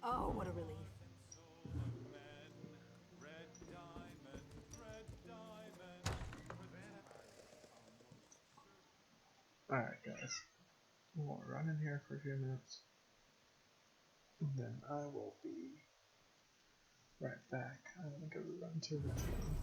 Speaker 22: Oh, what a relief.
Speaker 1: Alright guys, we'll run in here for a few minutes, and then I will be right back. I'm gonna go run to the team.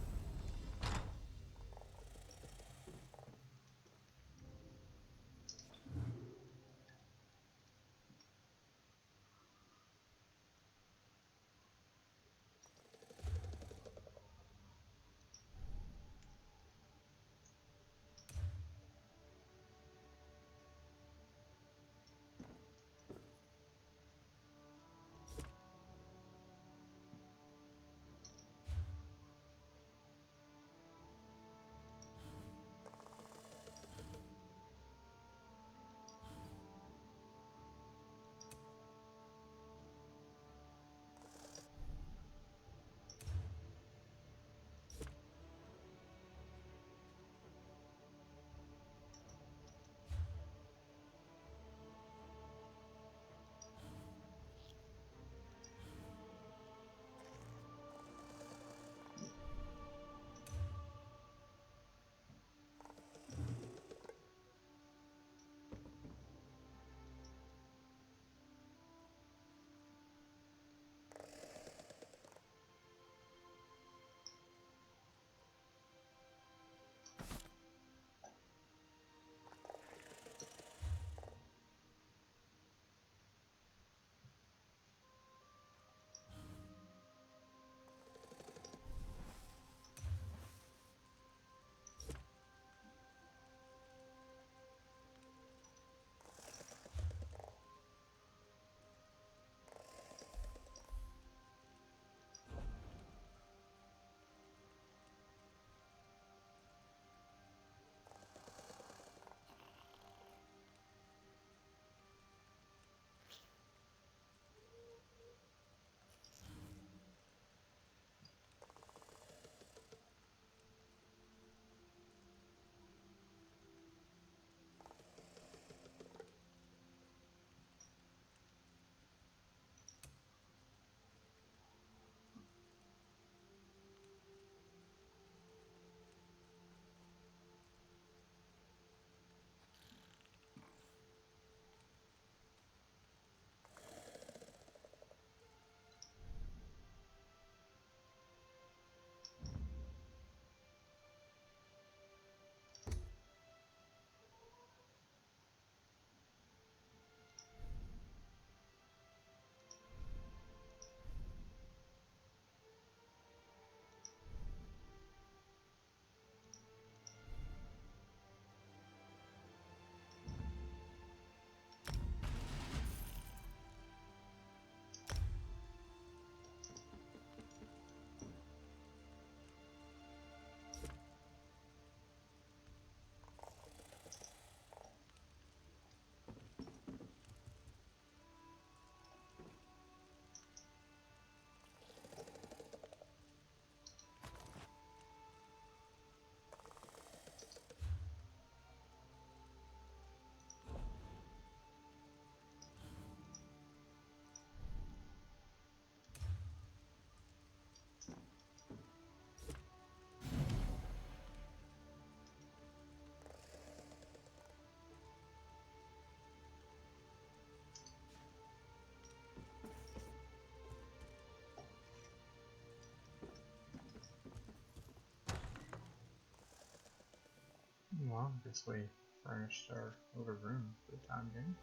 Speaker 1: Well, I guess we furnished our little room for the time being.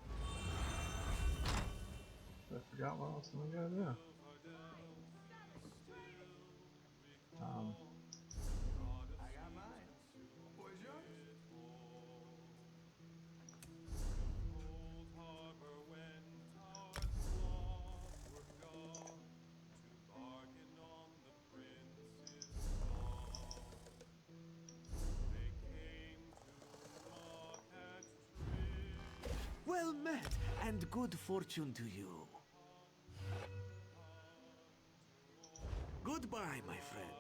Speaker 1: I forgot what else we gotta do.
Speaker 7: I got mine. Where's yours?
Speaker 11: Well met, and good fortune to you. Goodbye, my friend.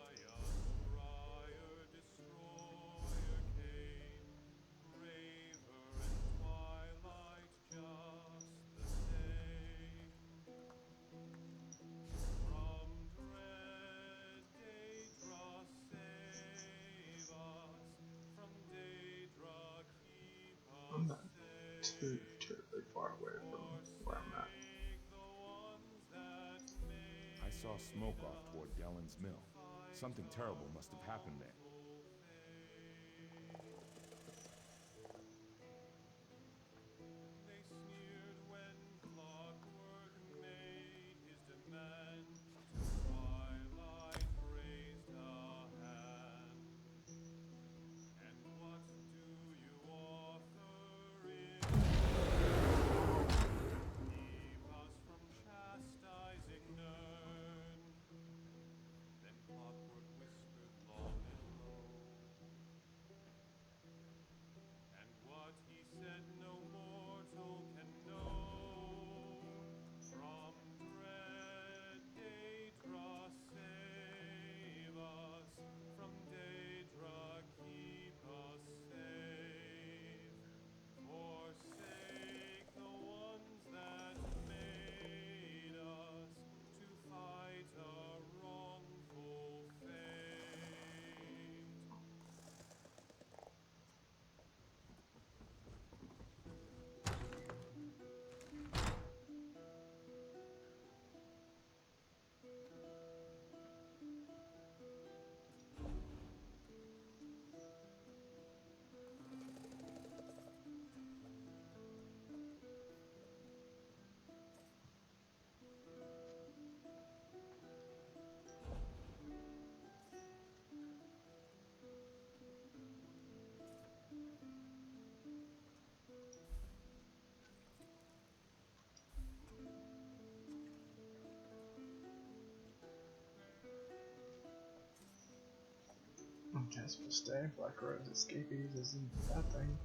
Speaker 1: I'm not too terribly far away from where I'm at.
Speaker 2: I saw smoke off toward Dellen's mill. Something terrible must have happened there.
Speaker 1: I guess we'll stay. Black Rose escapees isn't a bad thing.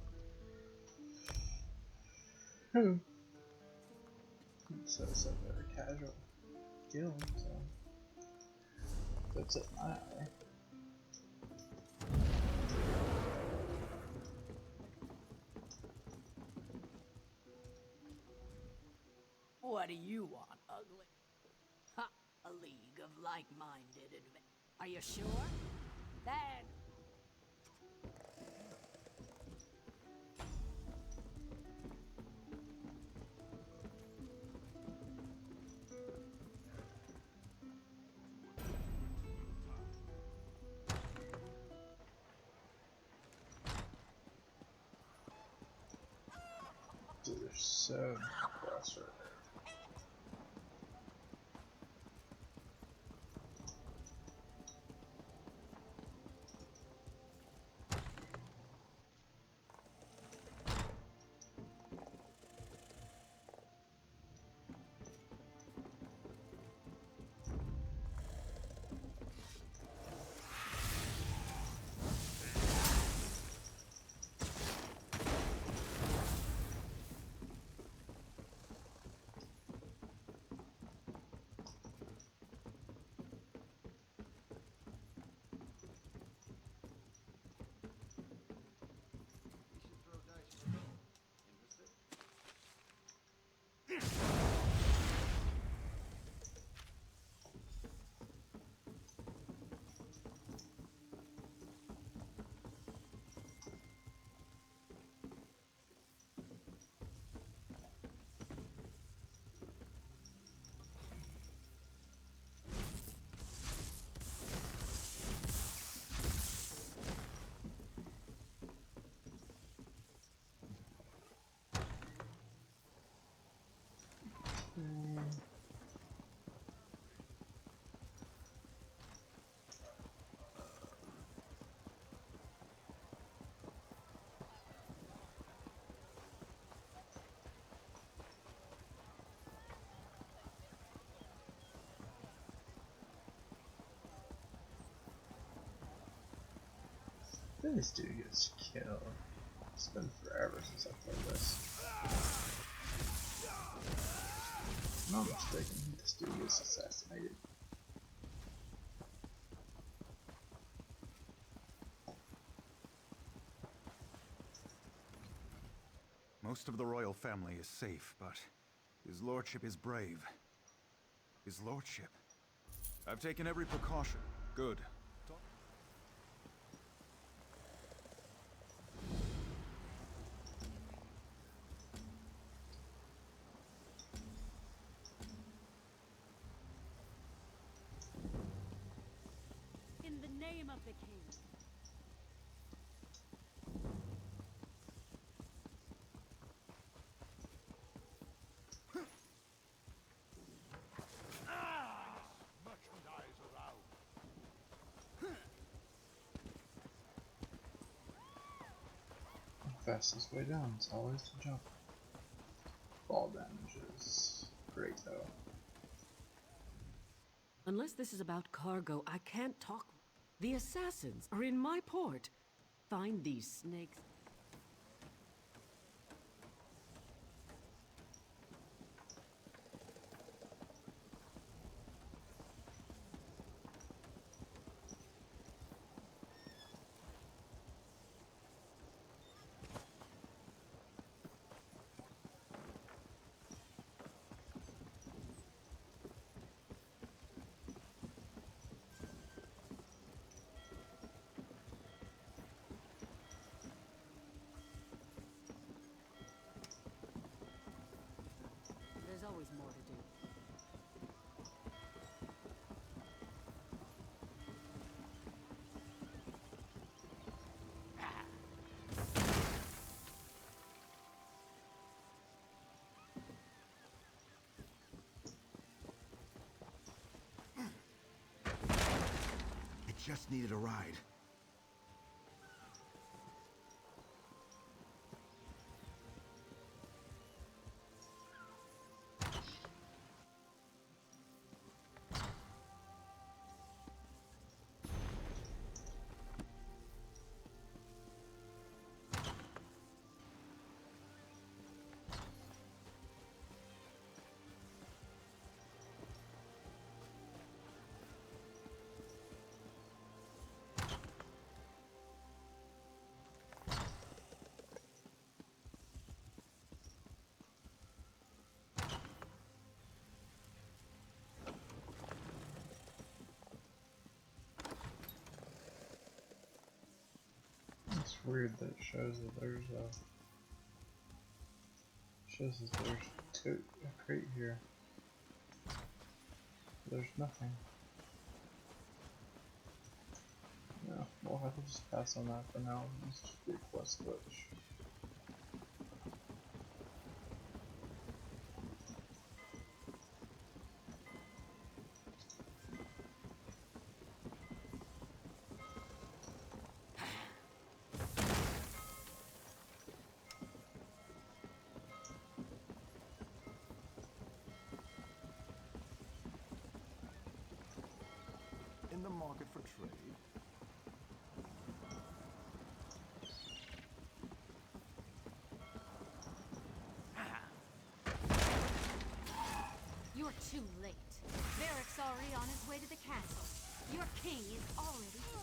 Speaker 1: So it's a very casual guild, so that's it my eye.
Speaker 14: What do you want, ugly? Ha! A league of like-minded Are you sure? Then...
Speaker 1: Dude, they're so cross right there. This dude gets killed. It's been forever since I played this. If I'm not mistaken, this dude gets assassinated.
Speaker 7: Most of the royal family is safe, but his lordship is brave. His lordship. I've taken every precaution. Good.
Speaker 12: In the name of the king.
Speaker 1: Fastest way down is always to jump. Fall damage is great though.
Speaker 12: Unless this is about cargo, I can't talk. The assassins are in my port. Find these snakes.
Speaker 3: There's always more to do.
Speaker 8: It just needed a ride.
Speaker 1: It's weird that it shows that there's a crate here. There's nothing. No, we'll have to just pass on that for now. It's just be a quest glitch.
Speaker 7: In the market for trade.
Speaker 6: You're too late. Varric's already on his way to the castle. Your king is already here.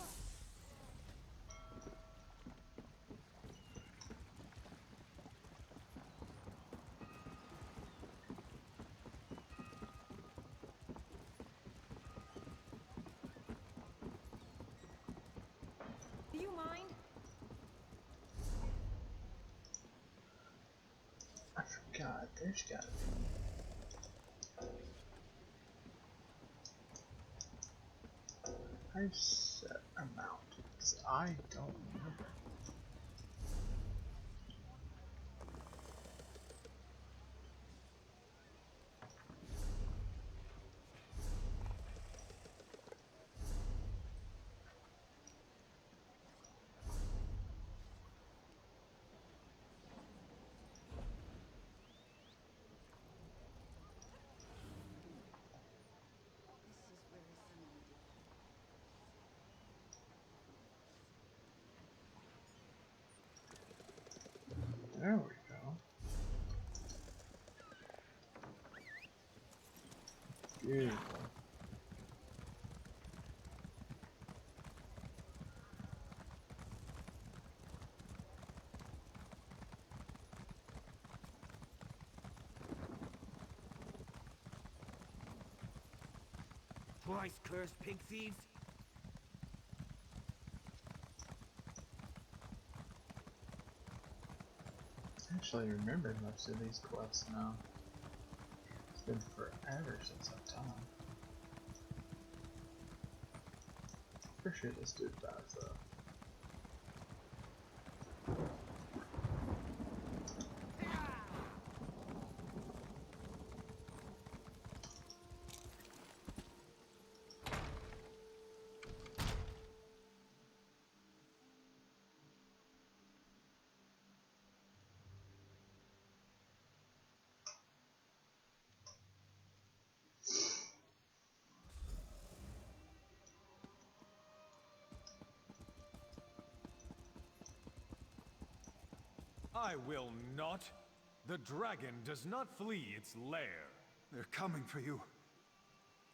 Speaker 15: Do you mind?
Speaker 1: I forgot, there's gotta be. I've set amount, because I don't remember. There we go. Beautiful.
Speaker 19: Twice cursed pig thieves?
Speaker 1: I actually remember most of these quests now. It's been forever since I've done them. For sure this dude dies though.
Speaker 10: I will not. The dragon does not flee its lair.
Speaker 7: They're coming for you.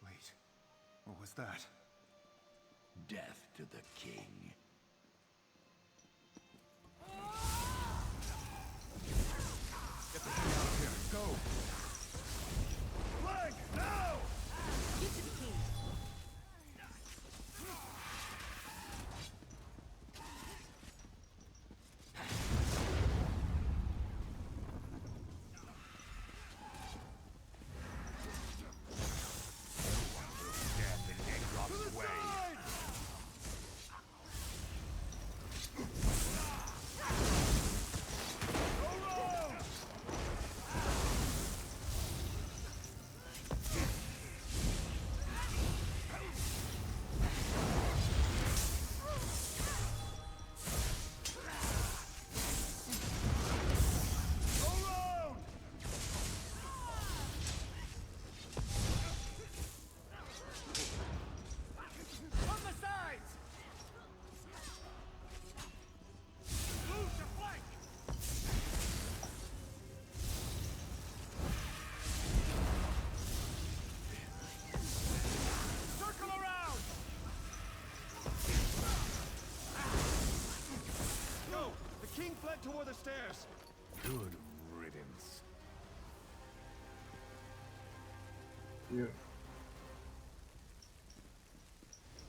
Speaker 7: Wait, what was that?
Speaker 9: Death to the king.
Speaker 7: Get the hell out of here. Go!
Speaker 10: Flank, now!
Speaker 22: Get to the king.
Speaker 10: Toward the stairs.
Speaker 2: Good riddance.
Speaker 1: Beautiful.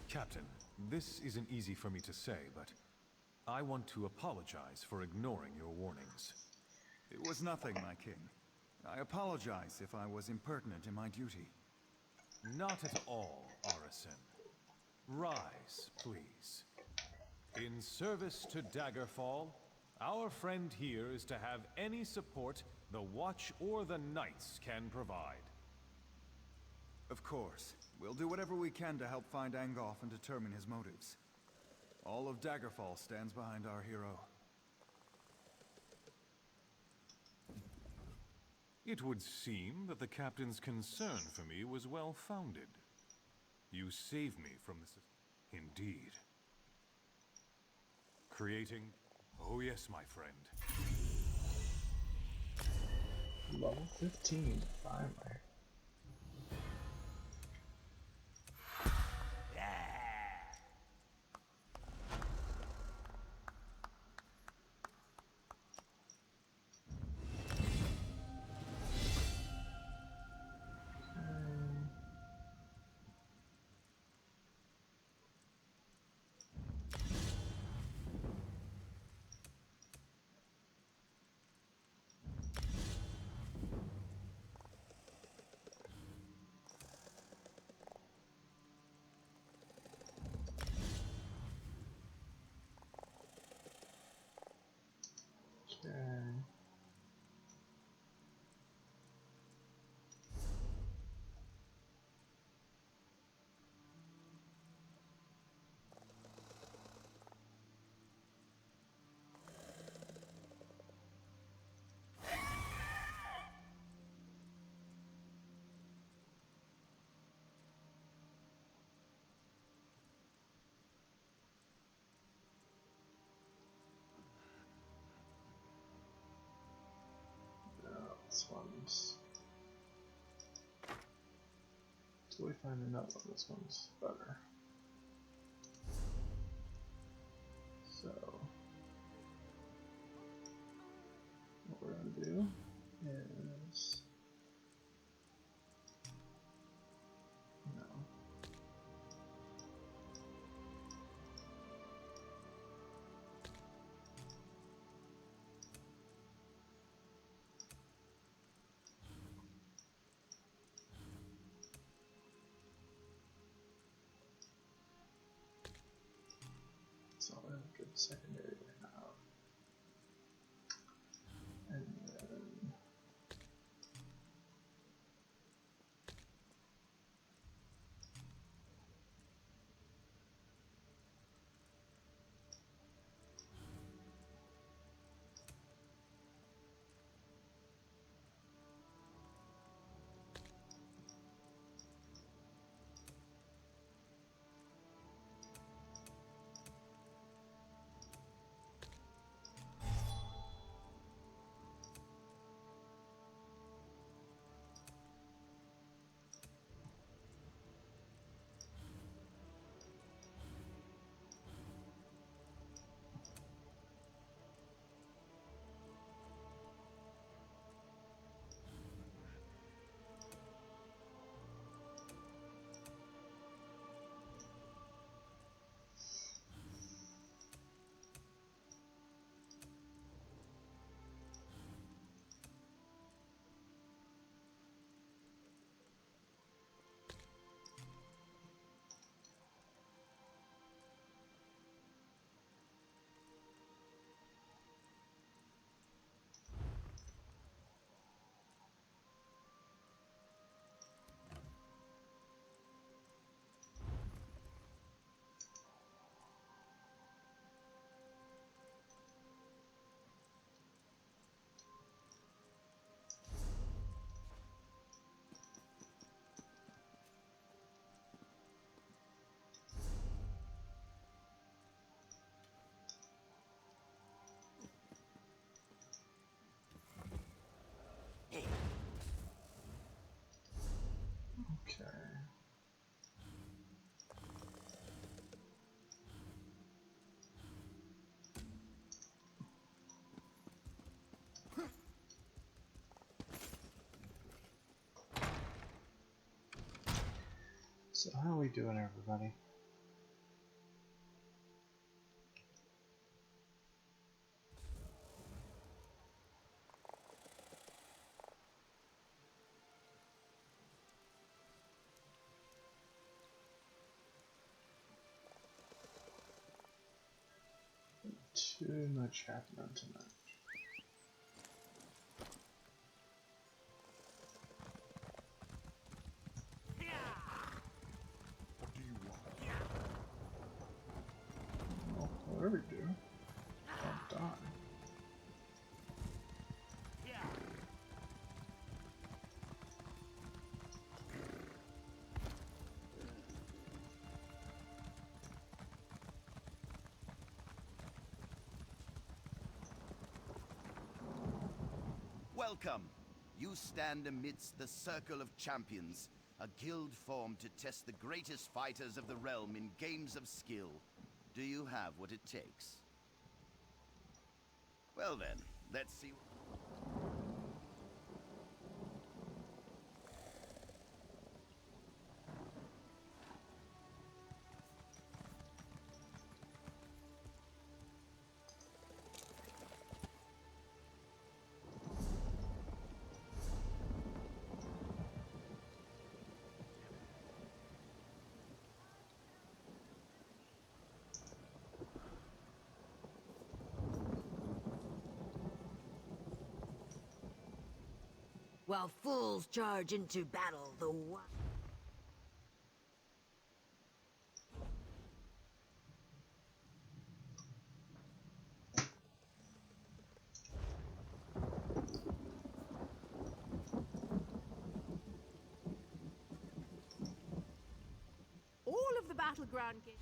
Speaker 10: Captain, this isn't easy for me to say, but I want to apologize for ignoring your warnings.
Speaker 7: It was nothing, my king. I apologize if I was impertinent in my duty.
Speaker 10: Not at all, Arisen. Rise, please. In service to Daggerfall, our friend here is to have any support the Watch or the Knights can provide.
Speaker 7: Of course. We'll do whatever we can to help find Angoff and determine his motives. All of Daggerfall stands behind our hero.
Speaker 10: It would seem that the captain's concern for me was well-founded. You saved me from this... Indeed. Creating... Oh yes, my friend.
Speaker 1: Level 15, finally. So we find another one. This one's better. So what we're going to do is no. So I'll have to good secondary right now. And then okay. So how are we doing, everybody? Too much happening tonight.
Speaker 9: What do you want?
Speaker 1: Well, whatever you do, don't die.
Speaker 4: Welcome. You stand amidst the Circle of Champions, a guild formed to test the greatest fighters of the realm in games of skill. Do you have what it takes? Well then, let's see.
Speaker 14: While fools charge into battle, the one... All of the battleground games...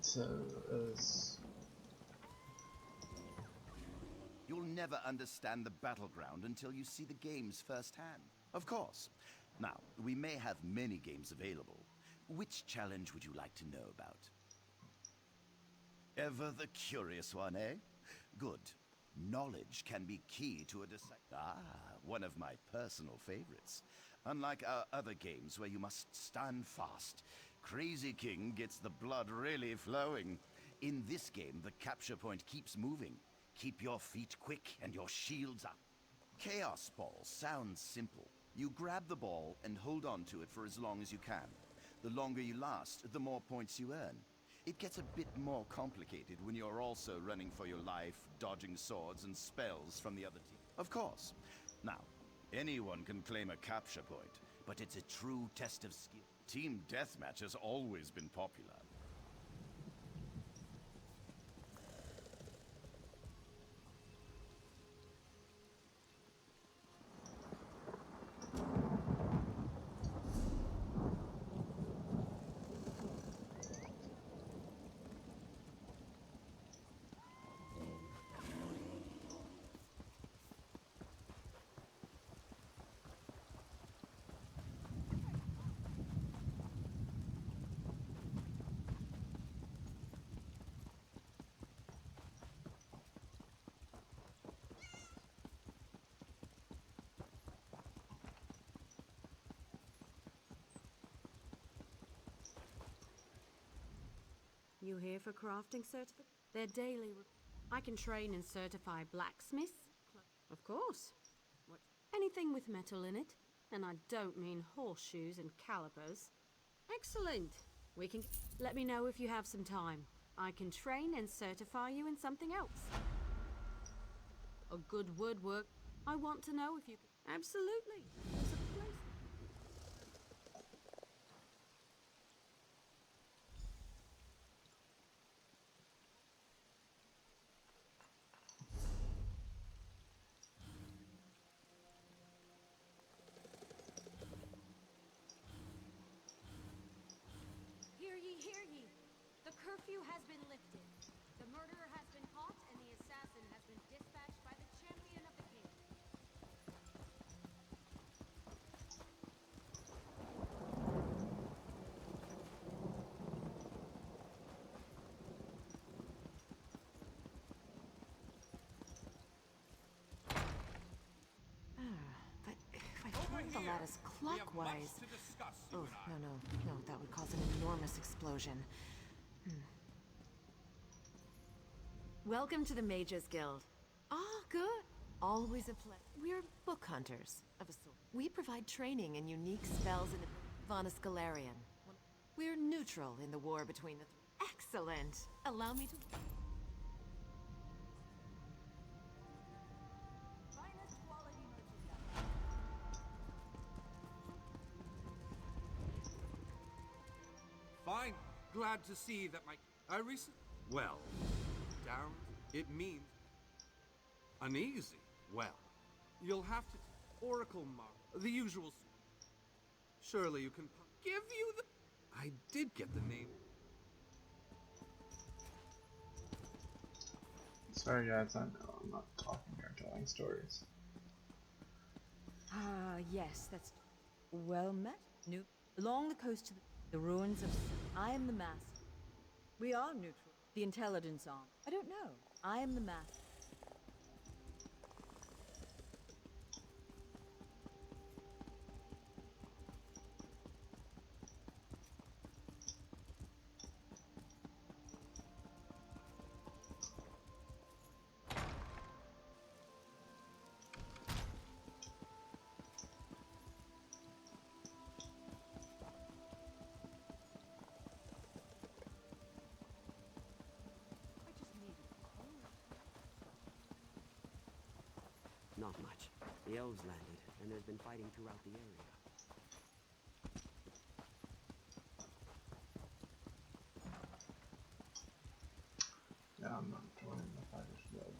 Speaker 1: So, as
Speaker 4: You'll never understand the battleground until you see the games firsthand. Of course. Now, we may have many games available. Which challenge would you like to know about? Ever the curious one, eh? Good. Knowledge can be key to a one of my personal favorites. Unlike our other games where you must stand fast, Crazy King gets the blood really flowing. In this game, the capture point keeps moving. Keep your feet quick and your shields up. Chaos Ball sounds simple. You grab the ball and hold on to it for as long as you can. The longer you last, the more points you earn. It gets a bit more complicated when you're also running for your life, dodging swords and spells from the other team. Of course. Now, anyone can claim a capture point, but it's a true test of skill. Team Deathmatch has always been popular.
Speaker 22: You here for crafting certificate? They're daily. I can train and certify blacksmiths. Of course. What? Anything with metal in it. And I don't mean horseshoes and calipers. Excellent. We can... Let me know if you have some time. I can train and certify you in something else. A good woodwork. I want to know if you can... Absolutely. There's a place...
Speaker 6: Hear ye, hear ye! The curfew has been lifted. The murderer has been caught, and the assassin has been dispatched by the champion of the king.
Speaker 18: But if I turn the lattice clockwise... Oh, no, that would cause an enormous explosion. Welcome to the Mages Guild. Ah, good. Always a pleasure. We're book hunters, of a sort. We provide training in unique spells in the Von Scalarian. We're neutral in the war between the three. Excellent. Allow me to...
Speaker 16: Fine. Glad to see that I recently... Well, down... It means... Uneasy. Well, you'll have to... Oracle Mark. The usual... Surely you can... Give you the... I did get the name.
Speaker 1: sorry guys, I know I'm not talking or telling stories.
Speaker 3: Ah, yes, that's well met. New along the coast to the ruins of. I am the master. We are neutral. The intelligence arm. I don't know. I am the master.
Speaker 17: Not much. The elves landed, and there's been fighting throughout the area.
Speaker 1: Yeah, I'm not joining the Fighters Guild.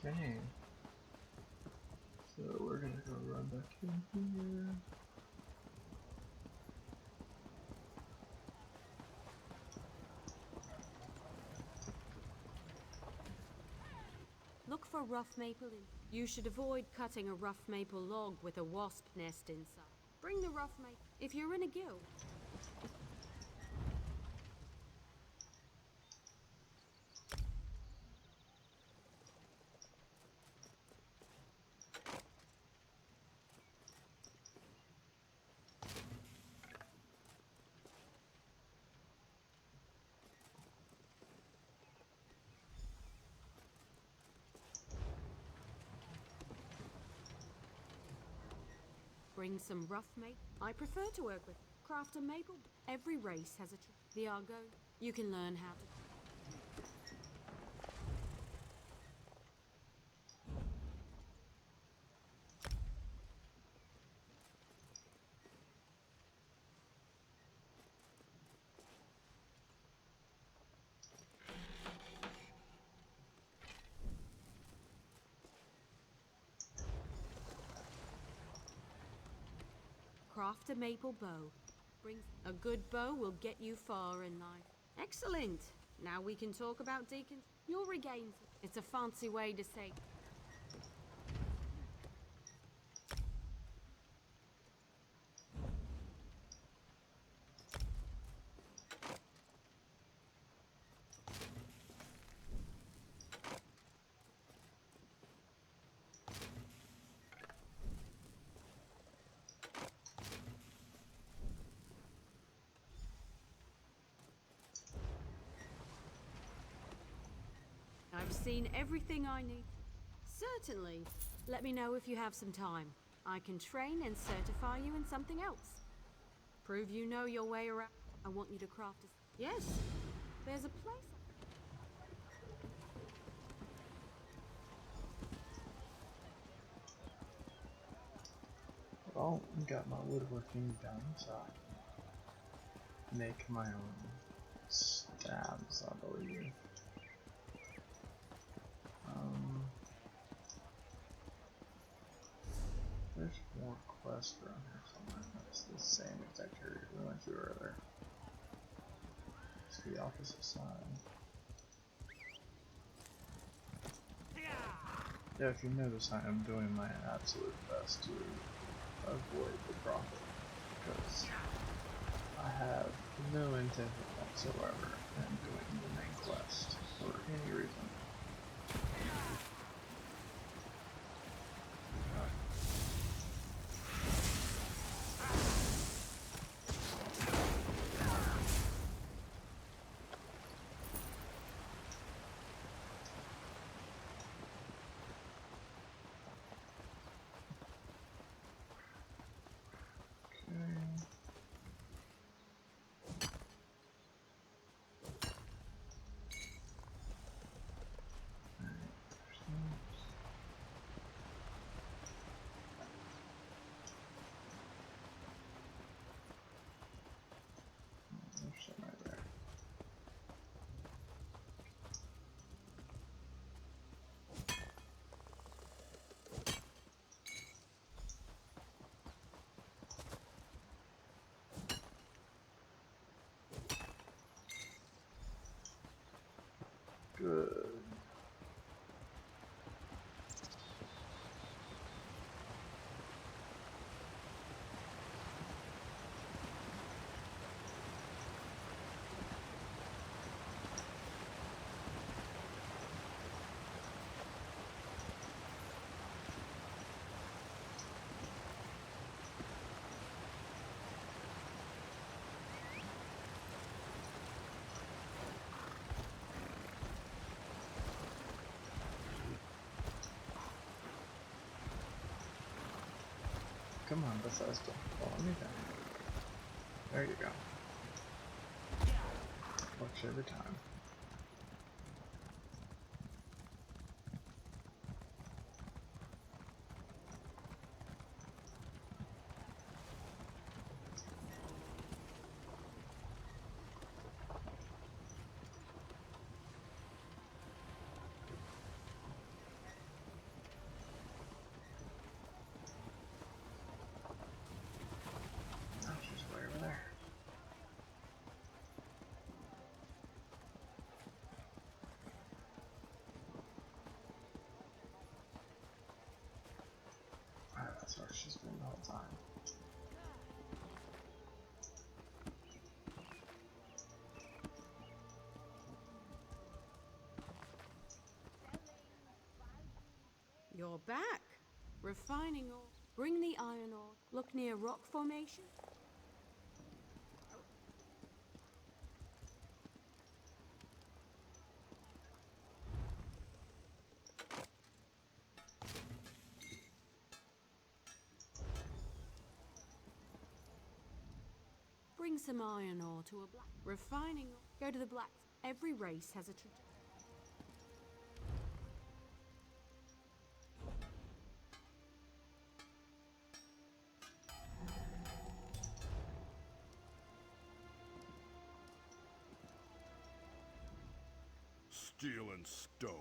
Speaker 1: Okay. So we're gonna go run back in here.
Speaker 22: Look for rough maple in. You should avoid cutting a rough maple log with a wasp nest inside. Bring the rough maple if you're in a guild. Bring some rough maple. I prefer to work with. Craft a maple. Every race has a the Argo. You can learn how to. Craft a maple bow. Bring a good bow will get you far in life. Excellent. Now we can talk about deacons. You'll regain. It's a fancy way to say. I've seen everything I need. Certainly. Let me know if you have some time. I can train and certify you in something else. Prove you know your way around. I want you to craft a... Yes, there's a place...
Speaker 1: Well, got my woodworking done, so I can make my own stabs, I believe. There's more quests around here somewhere. That's the same exact area we went through earlier. It's the opposite side. Yeah, if you notice, I am doing my absolute best to avoid the profit, because I have no intention whatsoever in doing the main quest for any reason. Good. Come on, Bethesda, follow me down. There you go. Works every time. she's been the whole time.
Speaker 22: You're back. Refining ore. Bring the iron ore. Look near rock formation. Bring some iron ore to a black. Refining ore. Go to the black. Every race has a tradition.
Speaker 9: Steel and stone.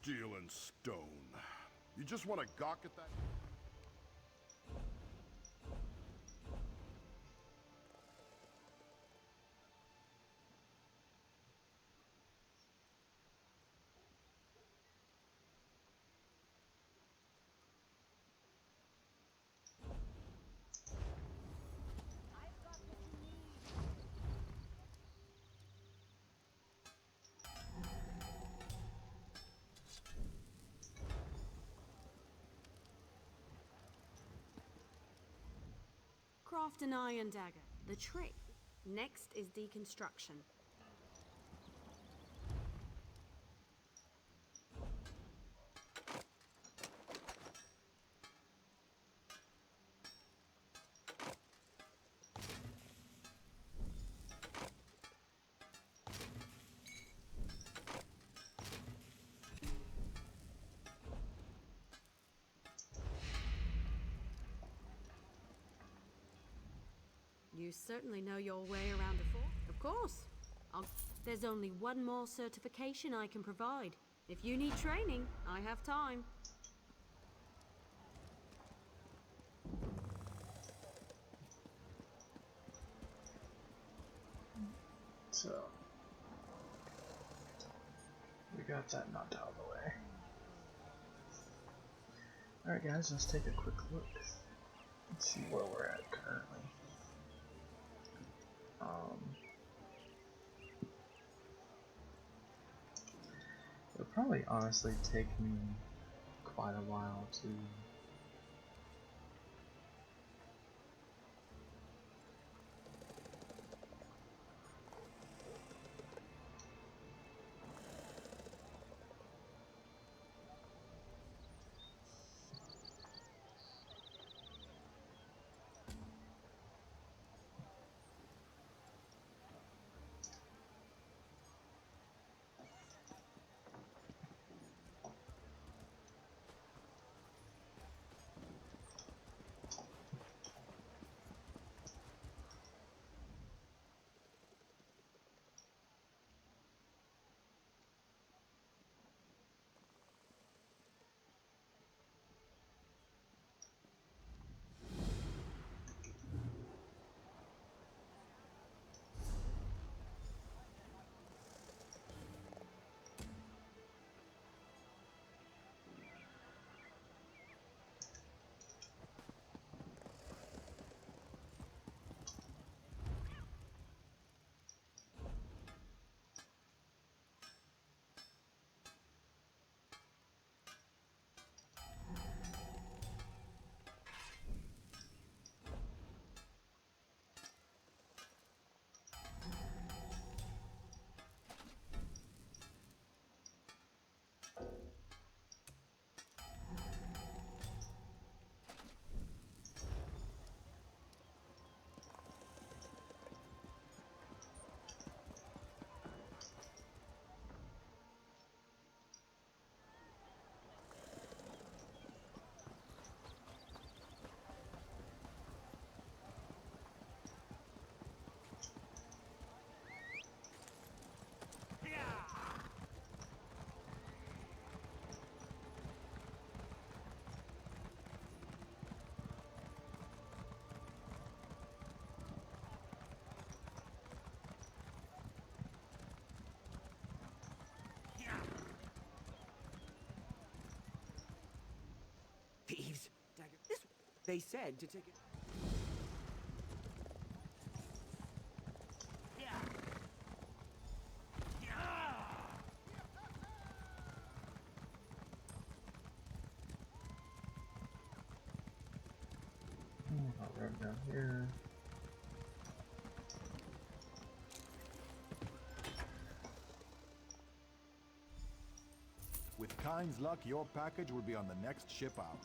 Speaker 9: Steel and stone. You just want to gawk at that?
Speaker 22: Craft an iron dagger. The trick. Next is deconstruction. You certainly know your way around a fort. Of course. There's only one more certification I can provide. If you need training, I have time.
Speaker 1: So, we got that knocked out of the way. Alright guys, let's take a quick look and see where we're at currently. It'll probably honestly take me quite a while to
Speaker 17: They said to take it.
Speaker 1: Right down here.
Speaker 7: With Kyne's luck, your package will be on the next ship out.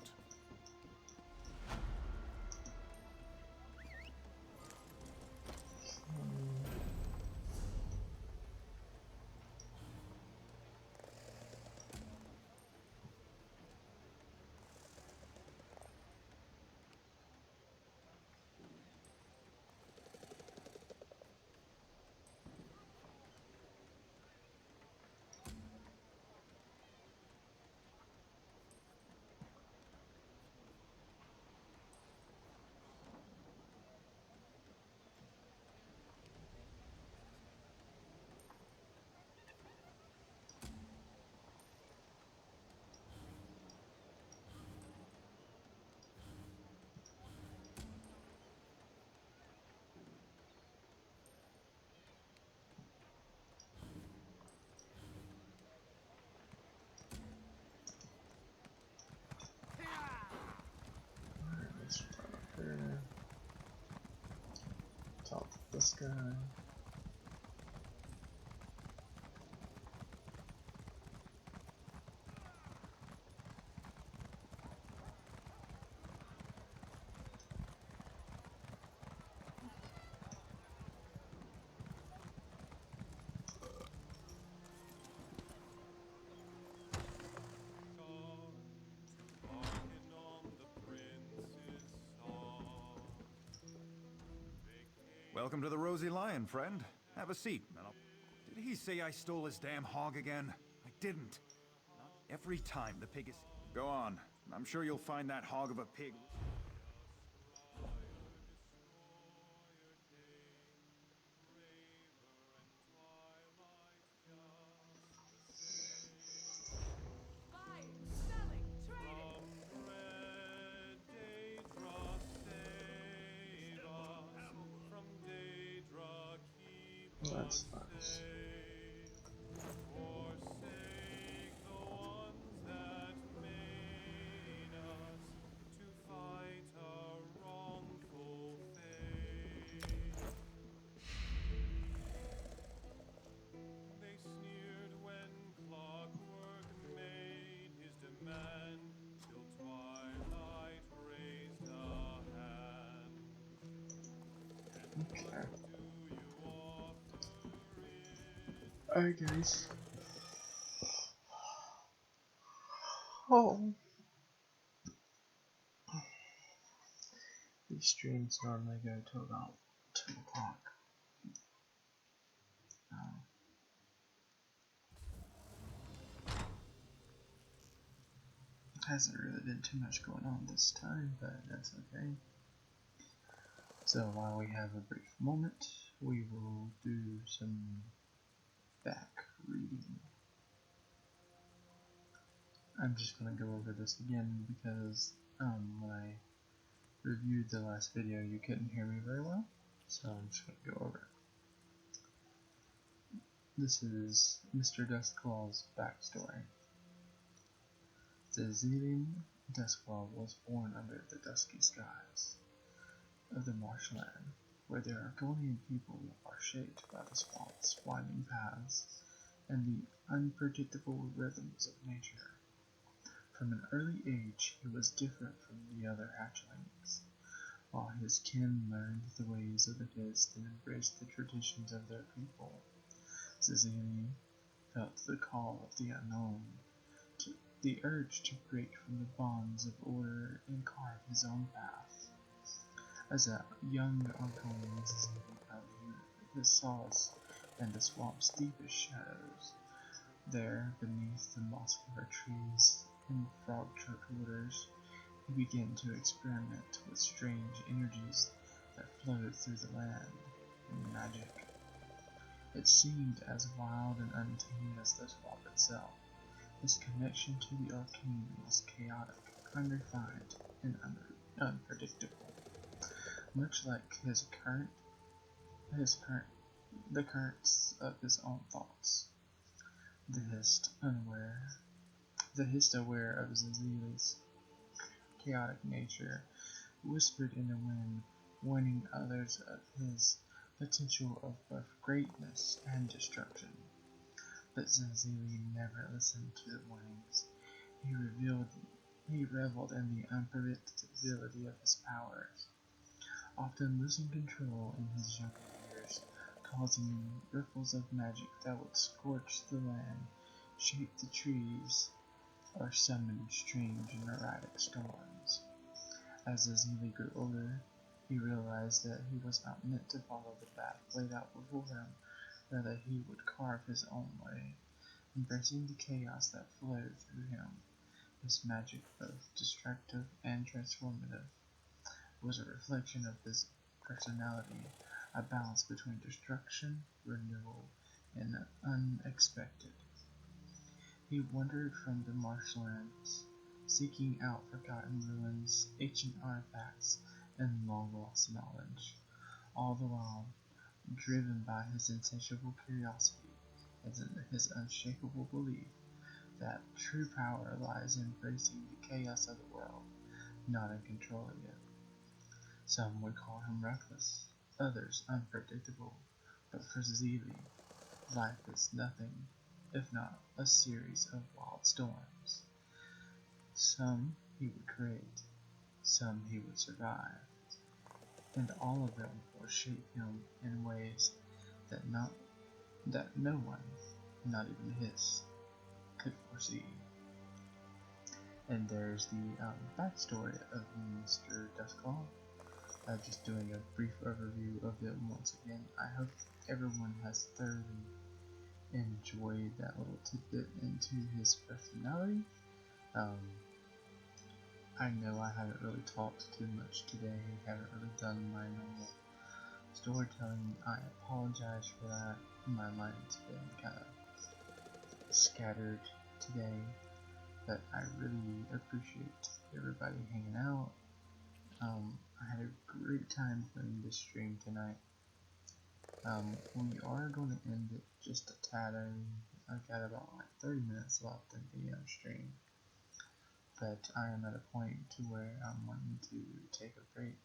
Speaker 1: Let's run up here. Top of this guy.
Speaker 7: Welcome to the Rosy Lion, friend. Have a seat, and I'll... Did he say I stole his damn hog again? I didn't. Not every time the pig is... Go on. I'm sure you'll find that hog of a pig...
Speaker 1: That's nice. Okay. Alright guys. Oh. These streams normally go to about 2 o'clock. Hasn't really been too much going on this time, but that's okay. So while we have a brief moment, we will do some back reading. I'm just going to go over this again because when I reviewed the last video you couldn't hear me very well, so I'm just going to go over it. This is Mr. Dustclaw's backstory. Zazilian Dustclaw was born under the dusky skies of the marshland, where the Argonian people are shaped by the swamp's winding paths and the unpredictable rhythms of nature. From an early age, he was different from the other hatchlings. While his kin learned the ways of the Hist and embraced the traditions of their people, Zazili felt the call of the unknown, the urge to break from the bonds of order and carve his own path. As a young Argonian, Zazili found his solace in the swamp's deepest shadows. There, beneath the moss-covered trees and frog-choked waters, he began to experiment with strange energies that flowed through the land. Magic. It seemed as wild and untamed as the swamp itself. His connection to the arcane was chaotic, unrefined, and unpredictable, much like his current, the currents of his own thoughts. The hist aware of Zazili's chaotic nature, whispered in the wind, warning others of his potential of both greatness and destruction. But Zazili never listened to the warnings. He reveled in the unpredictability of his powers, often losing control in his younger years, causing ripples of magic that would scorch the land, shape the trees, or summon strange and erratic storms. As Azili grew older, he realized that he was not meant to follow the path laid out before him, rather he would carve his own way, embracing the chaos that flowed through him. His magic, both destructive and transformative, was a reflection of his personality, a balance between destruction, renewal, and the unexpected. He wandered from the marshlands, seeking out forgotten ruins, ancient artifacts, and long-lost knowledge, all the while driven by his insatiable curiosity and his unshakable belief that true power lies in embracing the chaos of the world, not in controlling it. Some would call him reckless, others unpredictable, but for Zeely, life is nothing if not a series of wild storms. Some he would create, some he would survive, and all of them will shape him in ways that no one, not even his, could foresee. And there's the backstory of Mr. Dusklaw. Just doing a brief overview of it once again. I hope everyone has thoroughly enjoyed that little tidbit into his personality. I know I haven't really talked too much today, haven't really done my normal storytelling. I apologize for that. My mind's been kind of scattered today, but I really appreciate everybody hanging out. I had a great time playing this stream tonight. We are going to end it just a tad early. I've got about like 30 minutes left in the stream, but I am at a point to where I'm wanting to take a break,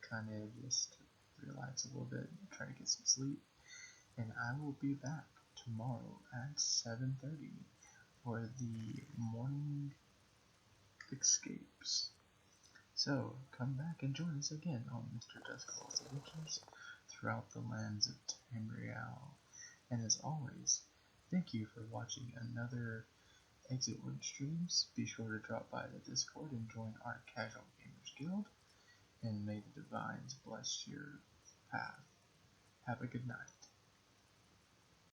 Speaker 1: kind of just relax a little bit, try to get some sleep, and I will be back tomorrow at 7:30 for the morning escapes. So, come back and join us again on Mr. Dusklaw's adventures throughout the lands of Tamriel. And as always, thank you for watching another Exit Wood streams. Be sure to drop by the Discord and join our Casual Gamers Guild. And may the divines bless your path. Have a good night.